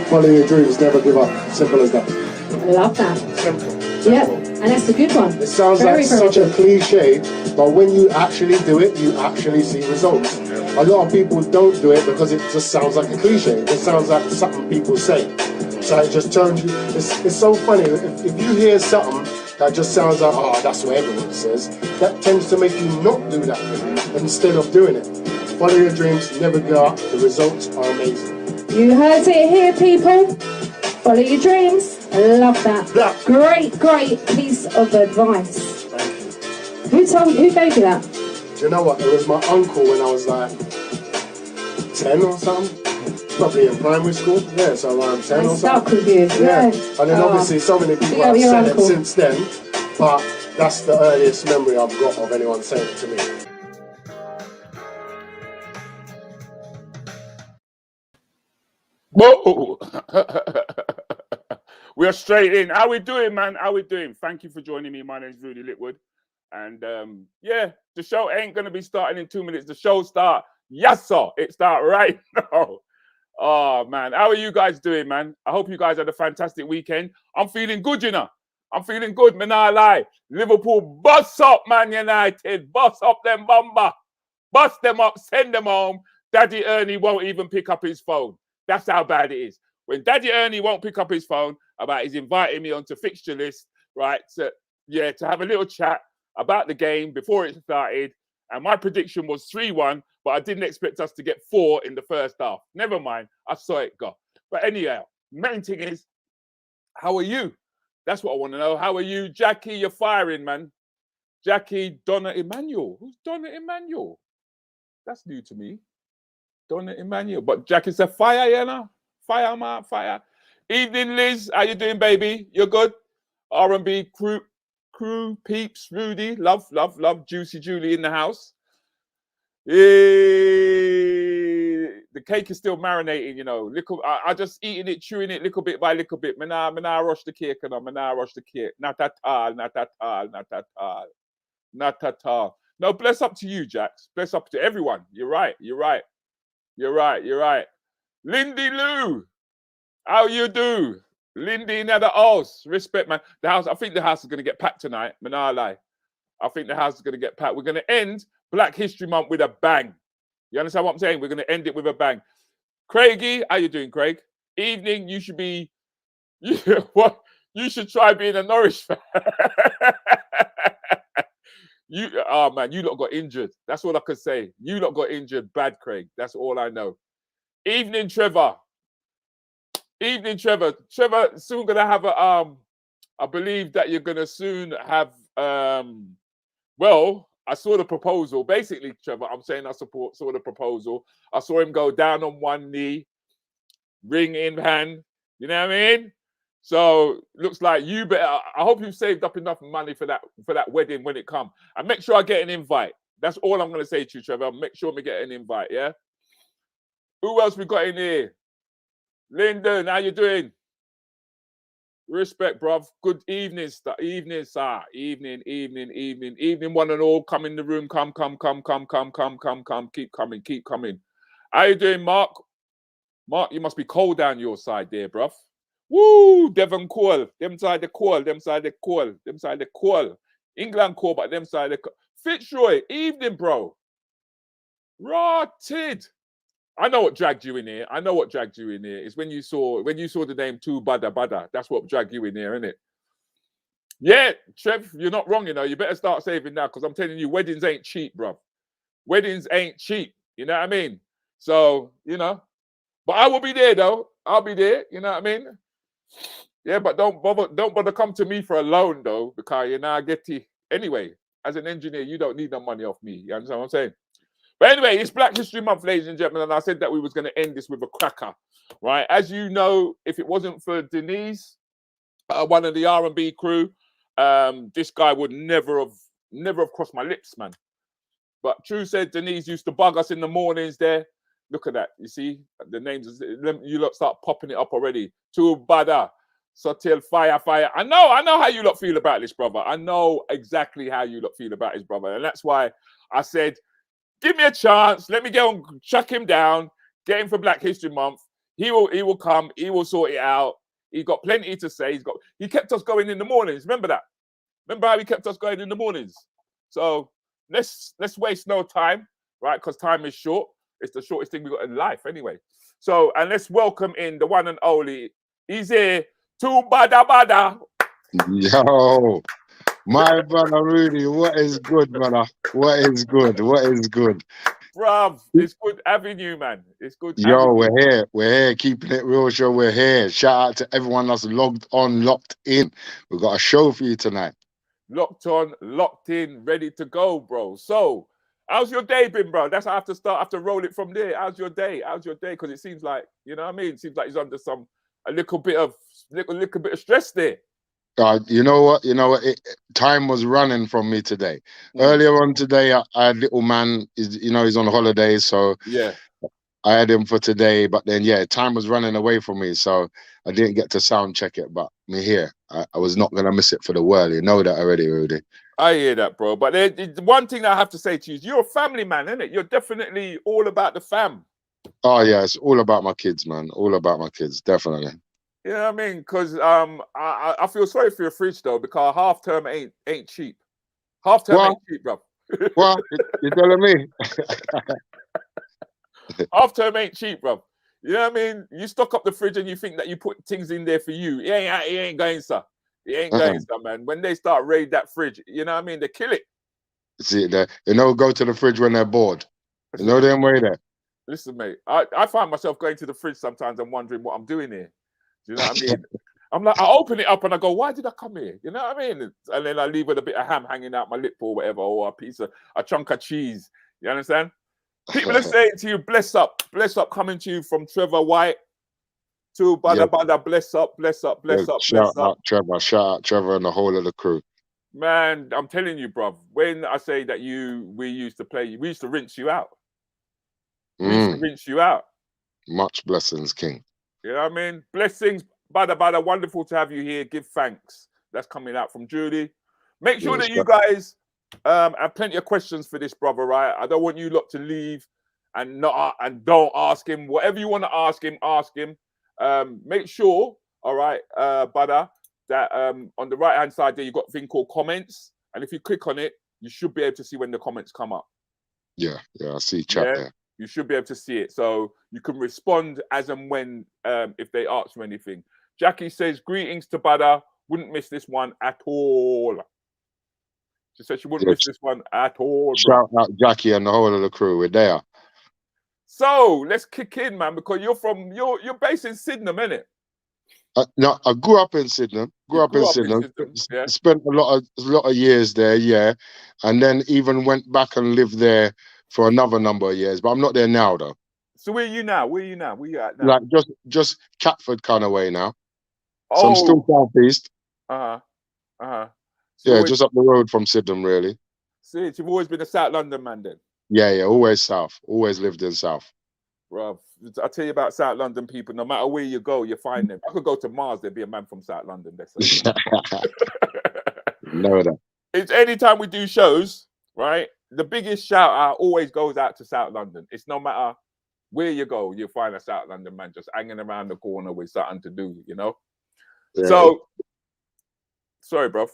Follow your dreams, never give up. Simple as that. I love that. Simple. Yep, and that's a good one. It sounds very, like very such good. a cliche, but when you actually do it, you actually see results. A lot of people don't do it because it just sounds like a cliche. It just sounds like something people say. So it just turns you. It's so funny. If you hear something that just sounds like, oh, that's what everyone says, that tends to make you not do that instead of doing it. Follow your dreams, never give up. The results are amazing. You heard it here, people. Follow your dreams. I love that. Great, great piece of advice. Who gave you that? Do you know what? It was my uncle when I was like 10 or something. Probably in primary school. Yeah, so around 10 or something. Stuck with you. Yeah. And then obviously so many people have said it since then. But that's the earliest memory I've got of anyone saying it to me. Whoa! We are straight in. How we doing, man? How we doing? Thank you for joining me. My name is Rudi Lickwood. And yeah, the show ain't going to be starting in 2 minutes. The show start, yes, sir. It start right now. Oh, man. How are you guys doing, man? I hope you guys had a fantastic weekend. I'm feeling good, you know. I'm feeling good, man. I lie. Liverpool, bust up, Man United. Bust up them bomber. Bust them up, send them home. Daddy Ernie won't even pick up his phone. That's how bad it is. When Daddy Ernie won't pick up his phone about he's inviting me onto fixture list, right? To have a little chat about the game before it started. And my prediction was 3-1, but I didn't expect us to get 4 in the first half. Never mind. I saw it go. But anyhow, main thing is, how are you? That's what I want to know. How are you? Jackie, you're firing, man. Jackie, Donna Emmanuel. Who's Donna Emmanuel? That's new to me. Donna Emmanuel. But Jackie's a fire, you know? Fire, man, fire. Evening, Liz. How you doing, baby? You're good? R&B crew, peeps, Rudy. Love. Juicy Julie in the house. The cake is still marinating, you know. I just eating it, chewing it little bit by little bit. Me nah rush the cake, you know. Me nah rush the cake. Not at all. No, bless up to you, Jax. Bless up to everyone. You're right. Lindy Lou, how you do? Lindy in the house. Respect, man. The house, I think the house is going to get packed tonight. Man, I lie. I think the house is going to get packed. We're going to end Black History Month with a bang. You understand what I'm saying? We're going to end it with a bang. Craigie, how you doing, Craig? Evening, you should try being a Norwich fan. Oh man, you lot got injured. That's all I could say. You lot got injured bad, Craig. That's all I know. Evening, Trevor. Trevor, soon gonna have a I believe that you're gonna soon have well, I saw the proposal. Basically, Trevor, I'm saying I saw the proposal. I saw him go down on one knee, ring in hand. You know what I mean? So looks like you better. I hope you've saved up enough money for that wedding when it comes. And make sure I get an invite. That's all I'm gonna say to you, Trevor. Make sure we get an invite, yeah? Who else we got in here? Lyndon, how you doing? Respect, bruv. Good evening, sir. Evening, one and all. Come in the room. Come. Keep coming. How you doing, Mark? Mark, you must be cold down your side there, bruv. Woo! Devon Cole. Them side the call. England call, but them side the call. Fitzroy, evening, bro. Rotted. I know what dragged you in here. It's when you saw the name Badda. That's what dragged you in here, isn't it? Yeah, Trev, you're not wrong, you know. You better start saving now, because I'm telling you, weddings ain't cheap, bro. Weddings ain't cheap. You know what I mean? So, you know. But I will be there, though. I'll be there. You know what I mean? Yeah, but don't bother come to me for a loan, though, because you know I get to. Anyway, as an engineer, you don't need no money off me. You understand what I'm saying? But anyway, it's Black History Month, ladies and gentlemen, and I said that we was going to end this with a cracker, right? As you know, if it wasn't for Denise, one of the R&B crew, this guy would never have crossed my lips, man. But True said Denise used to bug us in the mornings there. Look at that. You see, the names, you lot start popping it up already. Too Badda, Sotil, fire. I know how you lot feel about this, brother. I know exactly how you lot feel about his brother. And that's why I said, give me a chance. Let me go and chuck him down, get him for Black History Month. He will come. He will sort it out. He's got plenty to say. He kept us going in the mornings. Remember that? Remember how he kept us going in the mornings? So let's waste no time, right? Because time is short. It's the shortest thing we got in life, anyway. So, and let's welcome in the one and only. He's here. To Badda. Yo, my brother Rudy, what is good, brother? What is good? What is good? Bruv, it's good having you, man. It's good. Yo, we're here, keeping it real show. We're here. Shout out to everyone that's logged on, locked in. We've got a show for you tonight. Locked on, locked in, ready to go, bro. So, how's your day been, bro? That's how I have to start. I have to roll it from there. How's your day? How's your day? Because it seems like, you know what I mean? It seems like he's under a little bit of stress there. You know what? Time was running from me today. Earlier on today, I had little man. He's on holidays, so yeah, I had him for today. But then, time was running away from me, so I didn't get to sound check it. But me here, I was not gonna miss it for the world. You know that already, Rudy. I hear that, bro. But one thing I have to say to you is you're a family man, isn't it? You're definitely all about the fam. Oh yeah, it's all about my kids, man. All about my kids, definitely. You know what I mean? Because I feel sorry for your fridge though, because half term ain't cheap. Half term ain't cheap, bro. What? You're telling me? Half term ain't cheap, bro. You know what I mean? You stock up the fridge and you think that you put things in there for you. It ain't going, sir. It ain't going, sir, man. When they start raid that fridge, you know what I mean? They kill it. See, go to the fridge when they're bored. You know them way there. Listen, mate. I find myself going to the fridge sometimes and wondering what I'm doing here. Do you know what I mean? I'm like, I open it up and I go, why did I come here? You know what I mean? And then I leave with a bit of ham hanging out my lip or whatever, or a chunk of cheese. You understand? People are saying to you, bless up, coming to you from Trevor White to Badda, bless up. Shout out Trevor and the whole of the crew. Man, I'm telling you, bruv, when I say that we used to rinse you out. We used to rinse you out. Much blessings, King. You know what I mean? Blessings, Badda, wonderful to have you here. Give thanks. That's coming out from Judy. Make sure that you guys have plenty of questions for this brother, right? I don't want you lot to leave and don't ask him. Whatever you want to ask him, ask him. Make sure, all right, Badda, that on the right-hand side there, you've got a thing called comments. And if you click on it, you should be able to see when the comments come up. Yeah, I see chat there. You should be able to see it. So you can respond as and when if they ask you anything. Jackie says, greetings to Badda. Wouldn't miss this one at all. She said she wouldn't miss this one at all. Shout out Jackie and the whole of the crew. We're there. So let's kick in, man, because you're based in Sydenham, innit? No, I grew up in Sydenham. Yeah. Spent a lot of years there, yeah. And then even went back and lived there for another number of years. But I'm not there now, though. So where are you now? Where you at now? Like just Catford kind of way now. Oh. So I'm still southeast. So just up the road from Sydenham, really. See, you've always been a South London man, then. Yeah, always South. Always lived in South. Bro, I tell you about South London people. No matter where you go, you find them. I could go to Mars, there'd be a man from South London. Know that. It's anytime we do shows, right? The biggest shout out always goes out to South London. It's no matter where you go, you'll find a South London man just hanging around the corner with something to do, you know? Yeah. So, sorry, bro.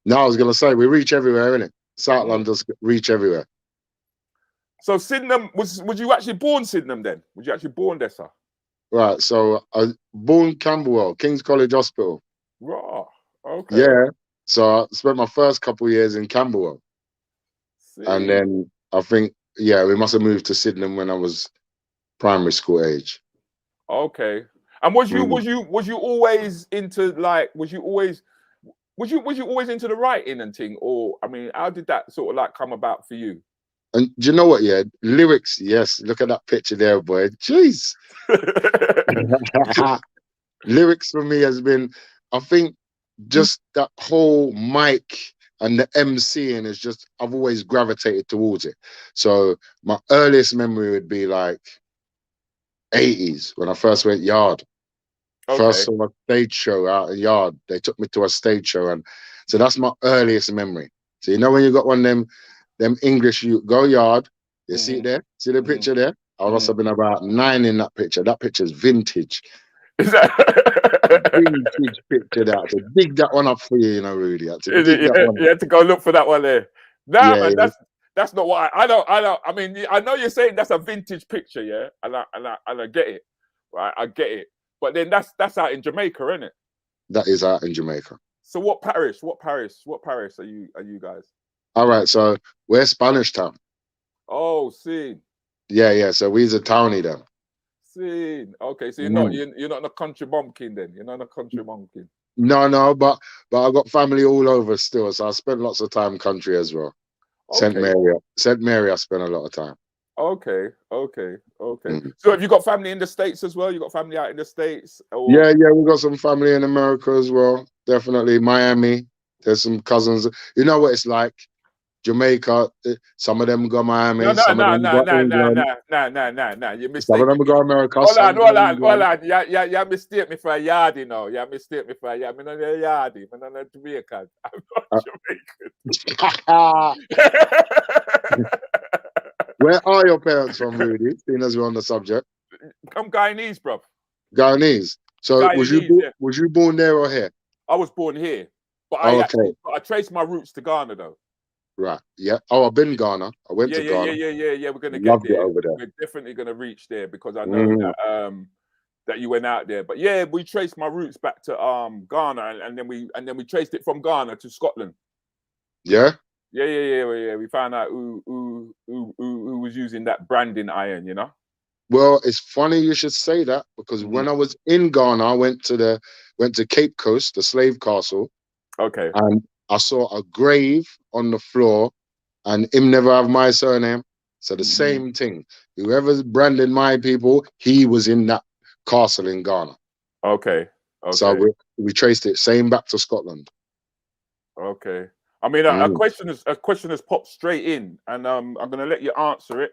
No, I was going to say, we reach everywhere, innit? South London's reach everywhere. So Sydenham, was you actually born Sydenham then? Was you actually born there, sir? Right, so I was born Camberwell, King's College Hospital. Raw, okay. Yeah, so I spent my first couple of years in Camberwell. See. And then I think, we must have moved to Sydenham when I was primary school age. Okay. And was you always into was you always into the writing and thing, or I mean, how did that sort of come about for you? And do you know what? Yeah, lyrics. Yes, look at that picture there, boy. Jeez. Lyrics for me has been, I think, just that whole mic and the MCing is just, I've always gravitated towards it. So my earliest memory would be 80s when I first went Yard. Okay. First saw a stage show out at Yard. They took me to a stage show, and so that's my earliest memory. So you know when you got one of them English, you go Yard, you see it there, see the picture there? I must have been about 9 in that picture. That picture's vintage. Is that? Vintage picture that. To dig that one up for you, you know, Rudy. To dig that one. You had to go look for that one there. Nah, Yeah, man, yeah. that's not what I don't. I mean, I know you're saying that's a vintage picture, yeah, and I get it, right? I get it. But then that's out in Jamaica, isn't it? That is out in Jamaica. So what parish? What parish are you guys? All right, so we're Spanish Town. Oh, see. Yeah. So we's a townie then. See. Okay, so you're not a country bumpkin then. You're not a country bumpkin. No, but I got family all over still, so I spent lots of time country as well. Okay. St. Mary, I spent a lot of time. Okay. So have you got family in the States as well? You got family out in the States? Or... Yeah, we got some family in America as well. Definitely Miami. There's some cousins. You know what it's like? Jamaica. Some of them go Miami. No. You mistake. Some of them go America. Hold on. You mistake me for a yard, you know. You mistake me for a yard. I'm not a yardie. I'm not a Jamaican. I'm not Jamaican. Where are your parents from, Rudy? Seeing as we're on the subject. I'm Guyanese, bro. Guyanese. So Guyanese, was you born there or here? I was born here, but I traced my roots to Ghana though. Right. Yeah. Oh, I've been Ghana. I went to Ghana. Yeah. We're gonna Loved get there. it over there. We're definitely gonna reach there because I know that you went out there. But yeah, we traced my roots back to Ghana, and then we traced it from Ghana to Scotland. Yeah. Yeah. We found out who was using that branding iron, you know. Well, it's funny you should say that because when I was in Ghana, I went to Cape Coast, the slave castle. Okay. And I saw a grave on the floor, and him never have my surname. So the same thing. Whoever's branded my people, he was in that castle in Ghana. Okay. So we traced it same back to Scotland. Okay. I mean, a question has popped straight in, and I'm going to let you answer it,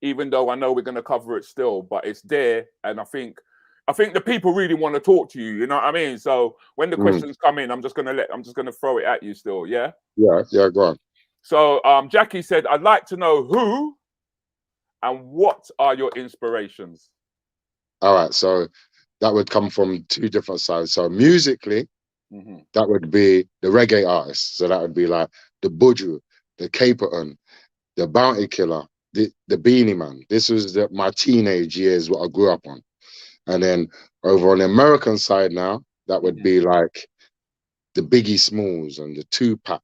even though I know we're going to cover it still. But it's there, and I think the people really want to talk to you. You know what I mean? So when the questions come in, I'm just going to throw it at you still. Yeah. Yeah. Go on. So Jackie said, "I'd like to know who and what are your inspirations." All right. So that would come from two different sides. So musically. That would be the reggae artists. So that would be like the Buju, the Keepin, the Bounty Killer, the Beanie Man. This was my teenage years, what I grew up on. And then over on the American side now, that would be like the Biggie Smallz and the Tupac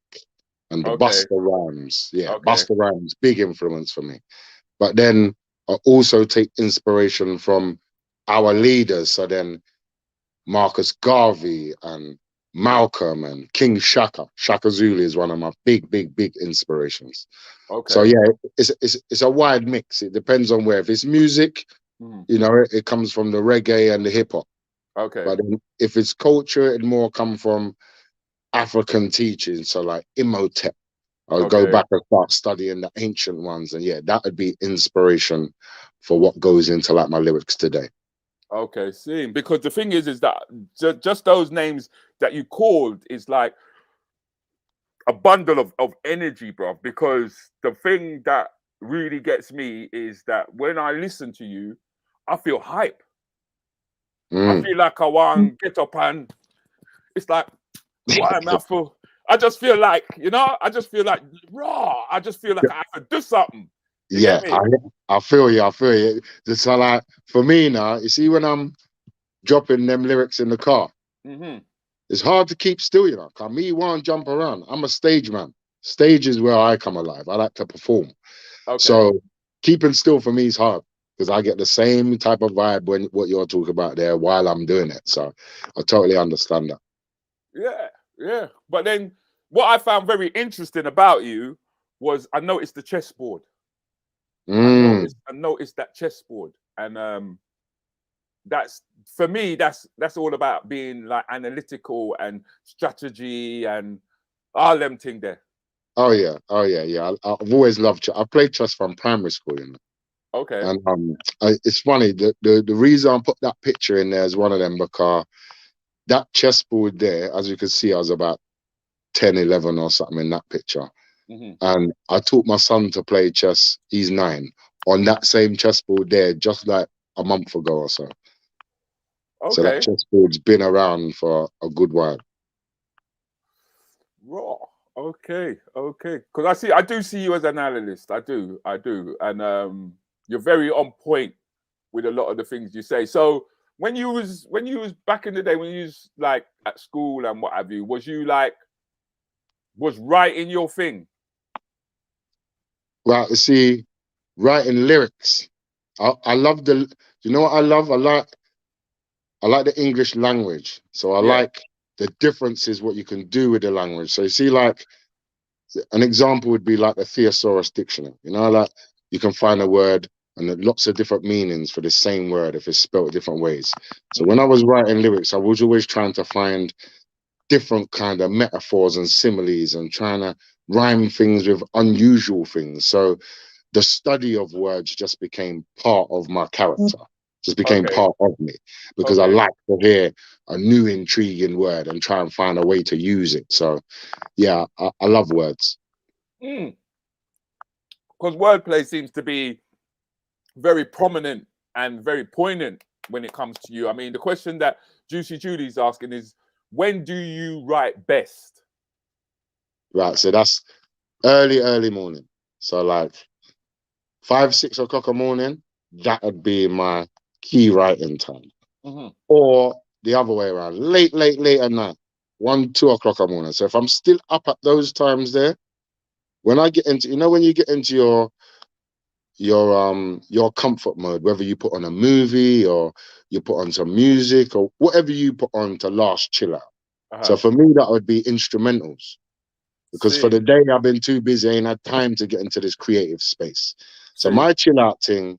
and the Busta Rhymes. Yeah, Busta Rhymes, big influence for me. But then I also take inspiration from our leaders. So then Marcus Garvey and Malcolm and King Shaka. Shaka Zulu is one of my big inspirations. Okay. So yeah, it's a wide mix. It depends on where. If it's music, you know, it comes from the reggae and the hip hop. Okay. But if it's culture, it more come from African teachings. So like Imhotep. I'll go back and start studying the ancient ones, and yeah, that would be inspiration for what goes into like my lyrics today. Okay, see, because the thing is that just those names that you called is like a bundle of energy, bro. Because the thing that really gets me is that when I listen to you, I feel hype. I feel like I want to get up and it's like, why am I feel? I just feel like, you know, I just feel like raw. I just feel like I have to do something. Yeah, I feel you. Just so like for me now, you see when I'm dropping them lyrics in the car, it's hard to keep still, you know. Cause me want to jump around. I'm a stage man. Stage is where I come alive. I like to perform. Okay. So keeping still for me is hard because I get the same type of vibe when what you're talking about there while I'm doing it. So I totally understand that. Yeah. But then what I found very interesting about you was I noticed the chessboard. I noticed that chessboard, and that's for me. That's all about being like analytical and strategy and all them thing there. Oh yeah. I've always loved chess. I played chess from primary school, you know. Okay. And it's funny the reason I put that picture in there is one of them because that chessboard there, as you can see, I was about 10, 11 or something in that picture. And I taught my son to play chess. He's 9 on that same chessboard there, just like a month ago or so. So that Okay. chessboard's been around for a good while. Raw. Okay. Because I do see you as an analyst. I do. And you're very on point with a lot of the things you say. So when you was back in the day, when you was like at school and what have you, was writing your thing? Right, you see, writing lyrics. I love the, you know what I love? I like the English language. So I like the differences, what you can do with the language. So you see, like, an example would be like the thesaurus dictionary. You know, like you can find a word and lots of different meanings for the same word if it's spelled different ways. So when I was writing lyrics, I was always trying to find different kind of metaphors and similes and trying to rhyme things with unusual things. So the study of words just became part of my character, just became part of me, because I like to hear a new intriguing word and try and find a way to use it. So yeah, I love words. Because wordplay seems to be very prominent and very poignant when it comes to you. I mean, the question that Juicy Judy's asking is, when do you write best? Right, so that's early morning. So like 5, 6 o'clock a morning, that would be my key writing time. Or the other way around, late at night, 1, 2 o'clock a morning. So if I'm still up at those times there, when I get into, you know, when you get into your comfort mode, whether you put on a movie or you put on some music or whatever you put on to last chill out. So for me, that would be instrumentals. Because for the day I've been too busy, I ain't had time to get into this creative space. So my chill out thing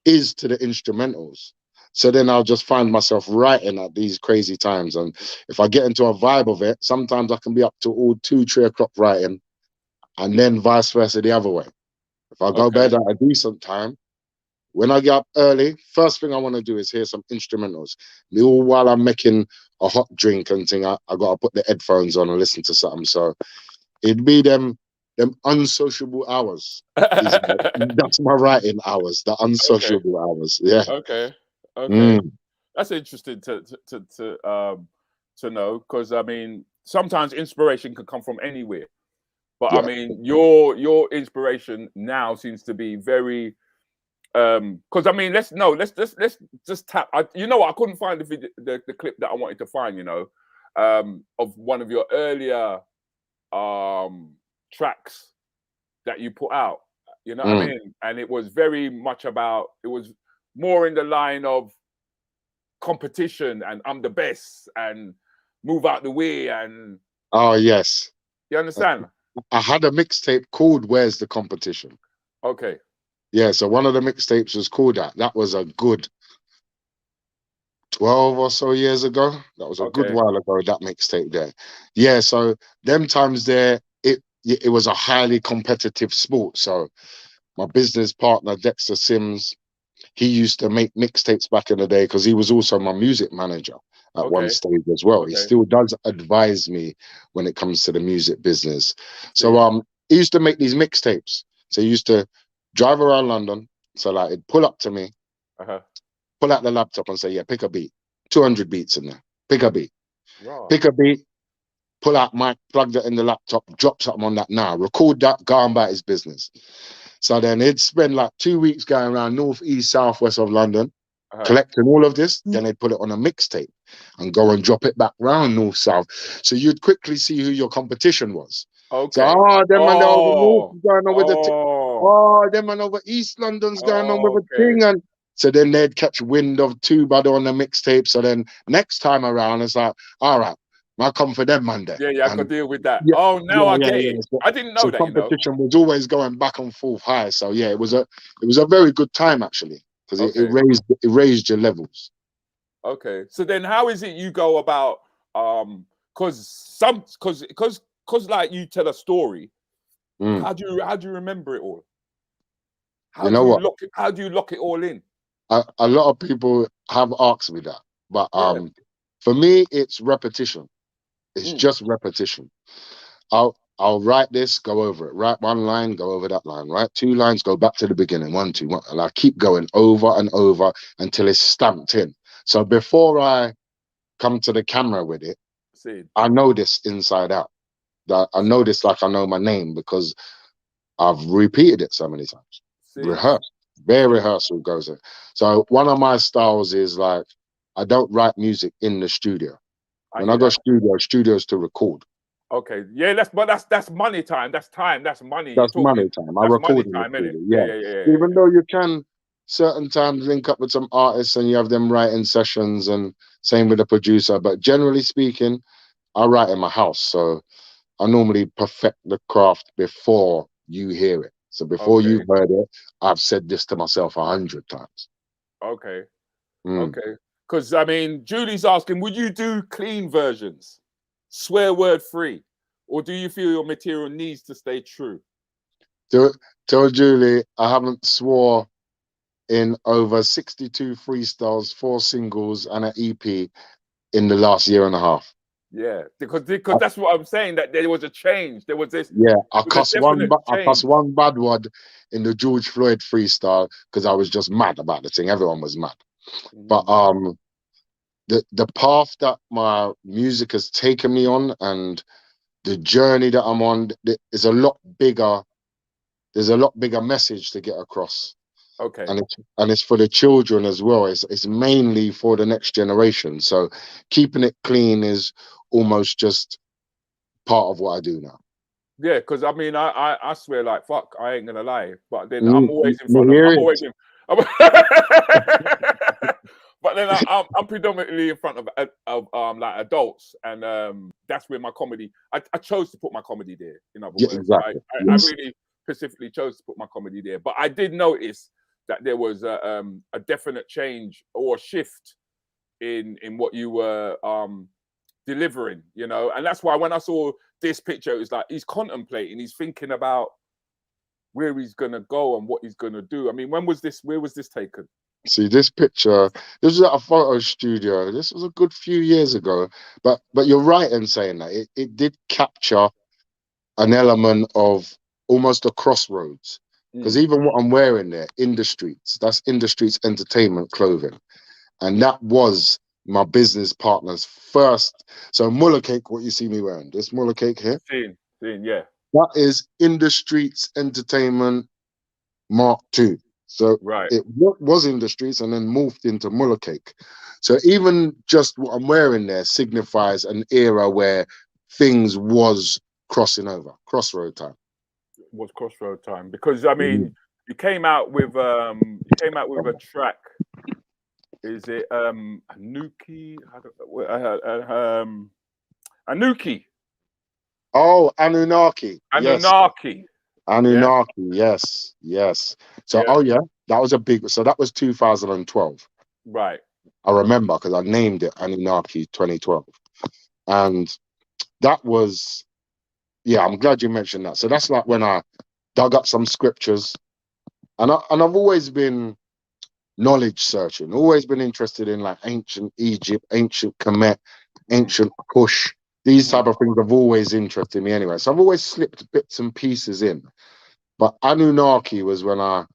is to the instrumentals. So then I'll just find myself writing at these crazy times. And if I get into a vibe of it, sometimes I can be up to all 2, 3 o'clock writing, and then vice versa the other way. If I go bed at a decent time, when I get up early, first thing I want to do is hear some instrumentals. All while I'm making a hot drink and thing, I got to put the headphones on and listen to something. So it'd be them unsociable hours. That's my writing hours, the unsociable hours. Yeah. Okay. That's interesting to know, because I mean, sometimes inspiration can come from anywhere. But I mean, your inspiration now seems to be very, because I mean, let's just tap. You know what? I couldn't find the clip that I wanted to find. You know, of one of your earlier tracks that you put out. You know what I mean? And it was very much about. It was more in the line of competition and I'm the best and move out the way and. Oh yes. You understand? I had a mixtape called "Where's the Competition?" Okay. Yeah, so one of the mixtapes was called that. That was a good 12 or so years ago. That was a good while ago, that mixtape there. Yeah, so them times there, it was a highly competitive sport. So my business partner, Dexter Sims, he used to make mixtapes back in the day because he was also my music manager at one stage as well. He still does advise me when it comes to the music business. So he used to make these mixtapes. So he used to drive around London. So like he'd pull up to me, pull out the laptop and say, yeah, pick a beat. 200 beats in there. Pick a beat. Pick a beat, pull out mic, plug that in the laptop, drop something on that now. Record that, go on about his business. So then he'd spend like 2 weeks going around north, east, south, west of London, collecting all of this. Then they'd put it on a mixtape and go and drop it back round north, south. So you'd quickly see who your competition was. So, them man over north going on with the thing. Them man over East London's going on with a thing. And so then they'd catch wind of two Badda on the mixtape. So then next time around, it's like, all right, I come for them Monday. Yeah, I could deal with that. Yeah, I get it. So, I didn't know that. Competition was always going back and forth high. So yeah, it was a very good time actually, because it raised your levels. Okay, so then how is it you go about? Because like you tell a story. How do you remember it all? How do you lock it all in? A lot of people have asked me that, but for me, it's repetition. It's just repetition. I I'll write this, go over it. Write one line, go over that line. Write 2 lines, go back to the beginning. 1, 2, 1. And I keep going over and over until it's stamped in. So before I come to the camera with it, I know this inside out. I know this like I know my name because I've repeated it so many times. Rehearsed. Bare rehearsal goes in. So one of my styles is like, I don't write music in the studio. When I go studios to record. Okay, yeah, that's money time. That's time. That's money. That's money time. I record in the studio. Yeah. Even though you can certain times link up with some artists and you have them writing sessions, and same with the producer. But generally speaking, I write in my house. So I normally perfect the craft before you hear it. So before you've heard it, I've said this to myself 100 times. Okay. Okay. Because, I mean, Julie's asking, would you do clean versions? Swear word free? Or do you feel your material needs to stay true? Tell Julie, I haven't swore in over 62 freestyles, 4 singles, and an EP in the last year and a half. Yeah, because that's what I'm saying, that there was a change. There was this. Yeah, I cussed one bad word in the George Floyd freestyle because I was just mad about the thing. Everyone was mad. But the path that my music has taken me on and the journey that I'm on is a lot bigger. There's a lot bigger message to get across. Okay. And it's for the children as well. It's mainly for the next generation. So keeping it clean is almost just part of what I do now. Yeah, because I mean, I swear like fuck, I ain't gonna lie. But then I'm always in front of. I'm always in. But then I'm predominantly in front of like adults, and that's where my comedy. I chose to put my comedy there. In other words, exactly. I really specifically chose to put my comedy there. But I did notice that there was a definite change or shift in what you were delivering, you know. And that's why when I saw this picture, it was like he's contemplating, he's thinking about where he's gonna go and what he's gonna do. I mean, where was this taken? See, this picture, this was at a photo studio. This was a good few years ago. But you're right in saying that. It did capture an element of almost a crossroads. Because even what I'm wearing there, In the Streets, that's In the Streets Entertainment clothing. And that was my business partner's first. So Muller Cake, what you see me wearing, this Muller Cake here. Seen, yeah. That is In the Streets Entertainment Mark II. So it was In the Streets and then morphed into Muller Cake. So even just what I'm wearing there signifies an era where things was crossing over, crossroad time. Was crossroad time, because I mean, you came out with a track. Is it Anuki? Anuki. Oh, Anunnaki. Anunnaki. Anunnaki. Yes. So that was a big. So that was 2012. Right. I remember because I named it Anunnaki 2012, and that was. Yeah, I'm glad you mentioned that. So that's like when I dug up some scriptures, and I've always been knowledge searching, always been interested in like ancient Egypt, ancient Kemet, ancient Kush. These type of things have always interested me anyway. So I've always slipped bits and pieces in. But Anunnaki was when I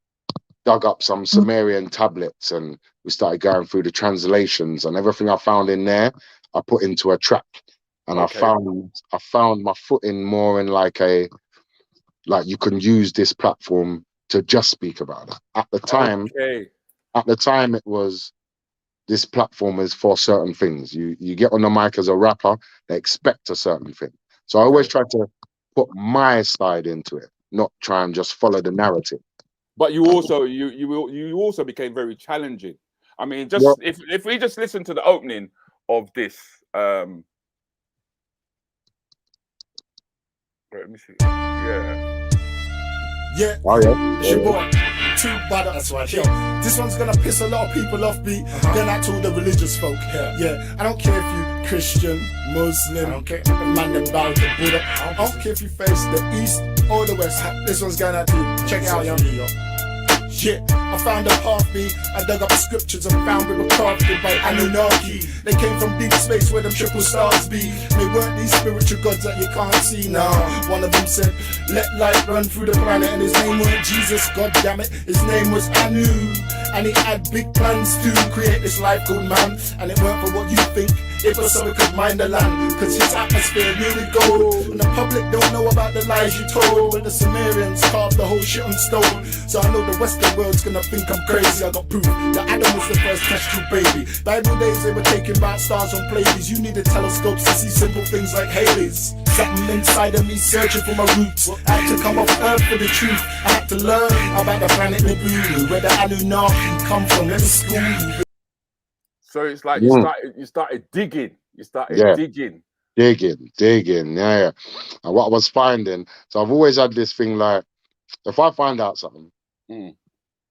dug up some Sumerian tablets and we started going through the translations, and everything I found in there, I put into a track. And I found my footing more in like you can use this platform to just speak about it. At the time, it was, this platform is for certain things. You get on the mic as a rapper, they expect a certain thing. So I always try to put my side into it, not try and just follow the narrative. But you also you also became very challenging. I mean, just if we just listen to the opening of this. Let me see. Yeah. Oh, yeah. It's your boy, Too Badda. That's right. Yo, this one's gonna piss a lot of people off beat. Then I told the religious folk. Yeah. I don't care if you Christian, Muslim, I don't care. Man them bow to Buddha. I don't care if you face the East or the West. This one's going out to you. Check it out, yo. Yeah. I found a path me. I dug up scriptures and found we were crafted by Anunnaki. They came from deep space where them triple stars be. They weren't these spiritual gods that you can't see now. One of them said, let light run through the planet, and his name weren't Jesus, god damn it. His name was Anu, and he had big plans to create this life called man. And it weren't for what you think, it was so we could mind the land, cause his atmosphere really gold. And the public don't know about the lies you told, but the Sumerians carved the whole shit on stone. So I know the Western world's gonna think I'm crazy. I got proof that Adam was the first test tube baby. Bible days they were taking back stars on Pleiades. You needed telescopes to see simple things like Halley's. Something inside of me searching for my roots. I had to come off Earth for the truth. I had to learn about the planet Nibiru, where the Anunnaki come from. Let me school you. So it's like you started digging. You started digging. Digging, yeah. And what I was finding, so I've always had this thing like, if I find out something, I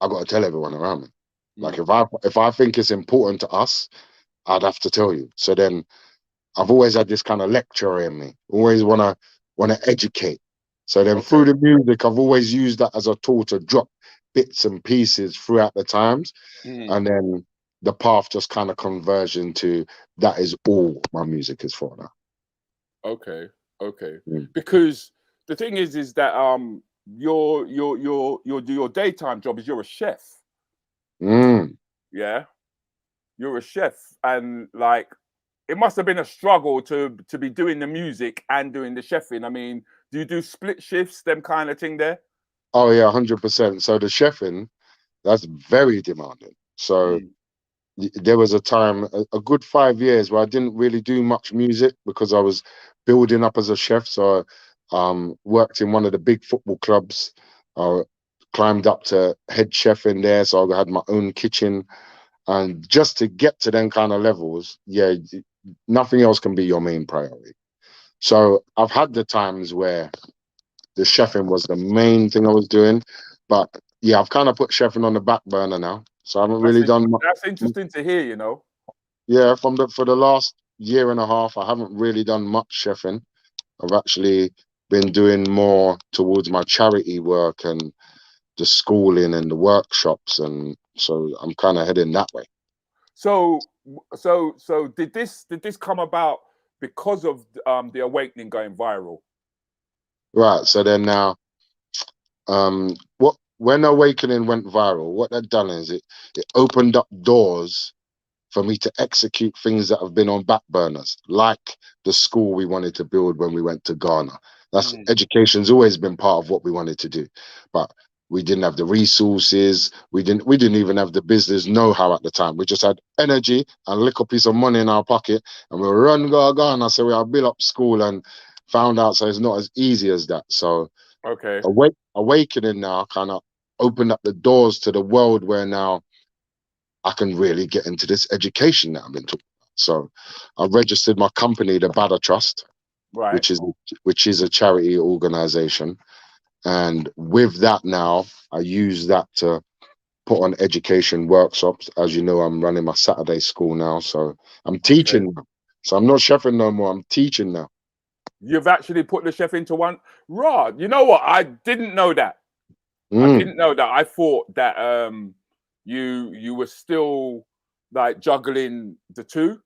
got to tell everyone around me. Like if I think it's important to us, I'd have to tell you. So then I've always had this kind of lecturer in me. Always wanna educate. So then through the music, I've always used that as a tool to drop bits and pieces throughout the times, and then the path just kind of conversion to that is all my music is for now. Okay. Because the thing is that your daytime job is you're a chef. Yeah, you're a chef, and like it must have been a struggle to be doing the music and doing the chefing. I mean, do you do split shifts, them kind of thing there? Oh yeah, 100%. So the chefing, that's very demanding. So there was a time, a good 5 years, where I didn't really do much music because I was building up as a chef. So I worked in one of the big football clubs. I climbed up to head chef in there, so I had my own kitchen. And just to get to them kind of levels, nothing else can be your main priority. So I've had the times where the chefing was the main thing I was doing, but yeah, I've kind of put chefing on the back burner now. So I haven't really done much. That's interesting to hear, you know. Yeah, for the last year and a half, I haven't really done much chefing. I've actually been doing more towards my charity work and the schooling and the workshops, and so I'm kind of heading that way. So did this come about because of the Awakening going viral? Right. So then now, when Awakening went viral, what that done is it opened up doors for me to execute things that have been on back burners, like the school we wanted to build when we went to Ghana. That's education's always been part of what we wanted to do, but we didn't have the resources. We didn't even have the business know-how at the time. We just had energy and a little piece of money in our pocket, and we run go Ghana. So we built up school and found out so it's not as easy as that. So Awakening now kind of opened up the doors to the world where now I can really get into this education that I've been talking about. So I registered my company, the Badda Trust, which is a charity organization. And with that now, I use that to put on education workshops. As you know, I'm running my Saturday school now. So I'm teaching. So I'm not chefing no more. I'm teaching now. You've actually put the chef into one. Rod, you know what? I didn't know that. I didn't know that. I thought that you were still like juggling the two.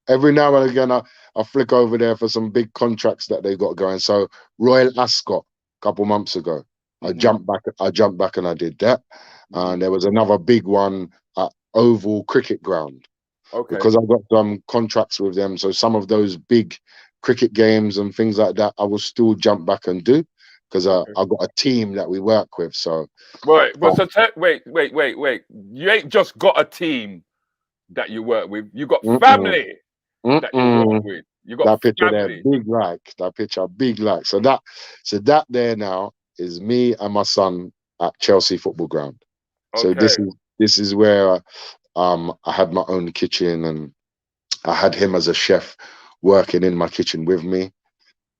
Every now and again, I flick over there for some big contracts that they got going. So Royal Ascot a couple months ago, I jumped back and I did that. And there was another big one at Oval Cricket Ground. Because I got some contracts with them. So some of those big cricket games and things like that, I will still jump back and do, because I've got a team that we work with. So wait. You ain't just got a team that you work with. You got family that you work with. You got that picture family. there, big like. That picture, big like. So that there now is me and my son at Chelsea Football Ground. So this is where I had my own kitchen, and I had him as a chef working in my kitchen with me.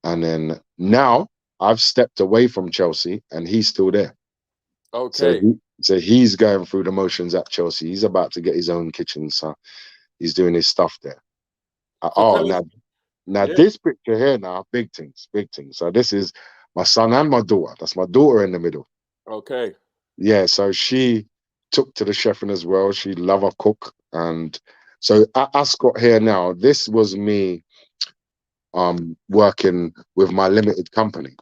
And then now I've stepped away from Chelsea and he's still there. So he's going through the motions at Chelsea. He's about to get his own kitchen, so he's doing his stuff there. This picture here now, big things. So this is my son and my daughter. That's my daughter in the middle. Okay. Yeah, so she took to the chefing as well. She love a cook. And so at Ascot here now, this was me working with my limited company.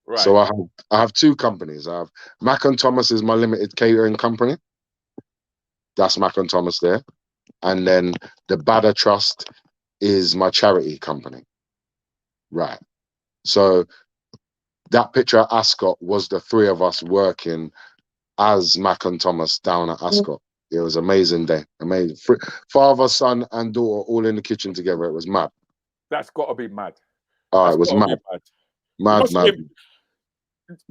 Right. So I have two companies. I have Mac and Thomas is my limited catering company. That's Mac and Thomas there. And then the Badda Trust is my charity company. Right. So that picture at Ascot was the three of us working as Mac and Thomas down at Ascot. It was an amazing day. Amazing. Father, son, and daughter all in the kitchen together. It was mad. That's got to be mad. Oh, it was mad. Mad.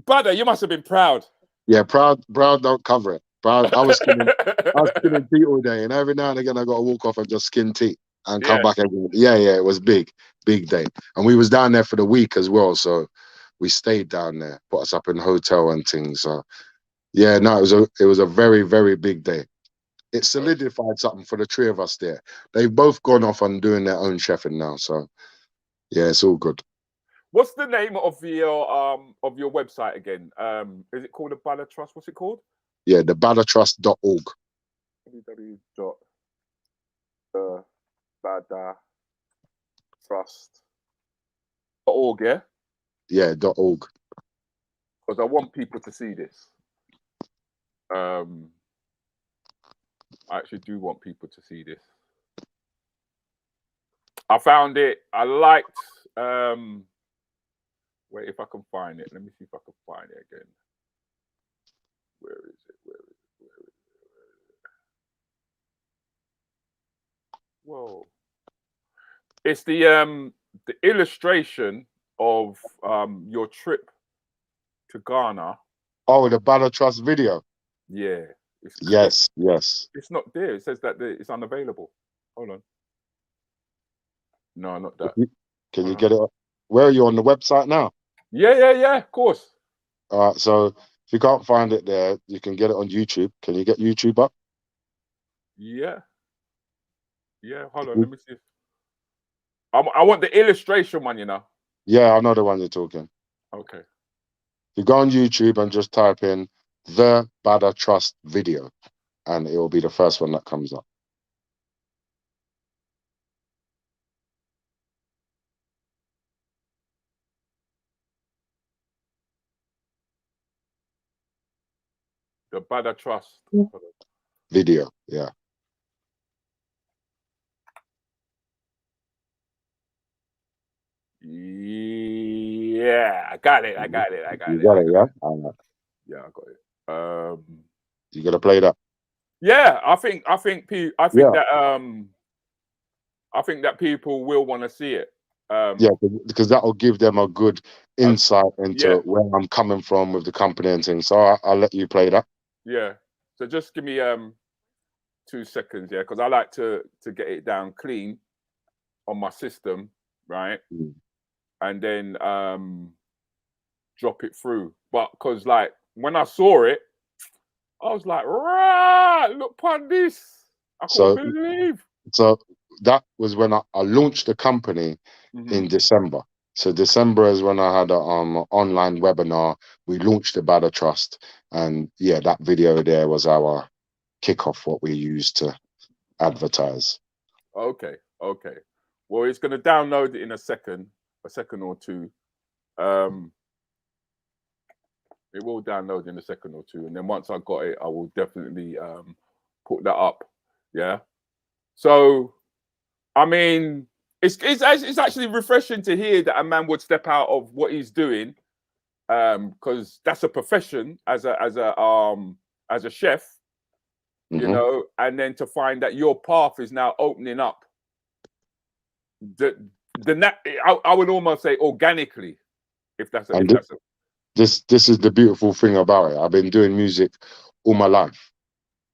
Badda, you must have been proud. Yeah, proud don't cover it. Proud. I was skinning tea all day, and every now and again I got to walk off and just skin tea and come back again. Yeah, it was big day, and we was down there for the week as well. So we stayed down there, put us up in the hotel and things. So yeah, no, it was a very, very big day. It solidified something for the three of us there. They've both gone off and doing their own chefing now. So yeah, it's all good. What's the name of your website again? Is it called the Badda Trust? What's it called? Yeah, the baddatrust.org. www.baddatrust.org, yeah? Yeah, .org. Because I want people to see this. I actually do want people to see this. I found it. I liked. Wait, if I can find it. Let me see if I can find it again. Where is it? Whoa! It's the illustration of your trip to Ghana. Oh, the Badda Trust video. Yeah. Yes. It's not there. It says that it's unavailable. Hold on. No, not that. Can you get it? Where are you on the website now? Yeah. Of course. All right. So if you can't find it there, you can get it on YouTube. Can you get YouTube up? Yeah. Hold on. Let me see. I want the illustration one. You know. Yeah, I know the one you're talking. Okay. You go on YouTube and just type in the Badda Trust video, and it will be the first one that comes up. The Badda Trust video. Yeah. Yeah, I got it. You got it, yeah? Yeah, I got it. You gotta play that. Yeah, I think that people will want to see it. Yeah, because that'll give them a good insight into where I'm coming from with the company and things. So I'll let you play that. Yeah. So just give me 2 seconds, yeah, because I like to get it down clean on my system, right? And then drop it through. But because like when I saw it, I was like, right, look upon this. I couldn't believe. So that was when I launched the company in December. So December is when I had an online webinar. We launched the Badda Trust. And yeah, that video there was our kickoff, what we used to advertise. Okay. Well, it's going to download it in a second or two. It will download in a second or two. And then once I got it, I will definitely put that up. Yeah. So, I mean, it's actually refreshing to hear that a man would step out of what he's doing, because that's a profession as a chef, you know, and then to find that your path is now opening up. I would almost say organically, This is the beautiful thing about it. I've been doing music all my life,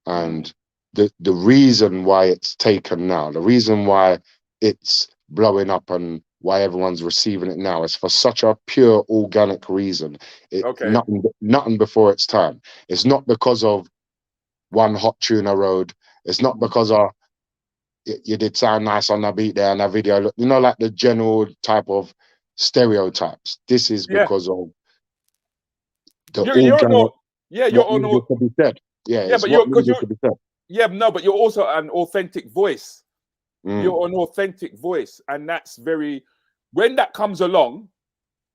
and the reason why it's taken now, the reason why it's blowing up and why everyone's receiving it now is for such a pure organic reason. Nothing before its time. It's not because of one hot tune I wrote. It's not because of you did sound nice on the beat there and that video. You know, like the general type of stereotypes. This is because of the you're on all. Yeah, Yeah, it's but what because needed to be said. yeah, no, but you're also an authentic voice. Mm. You're an authentic voice, and that's very when that comes along.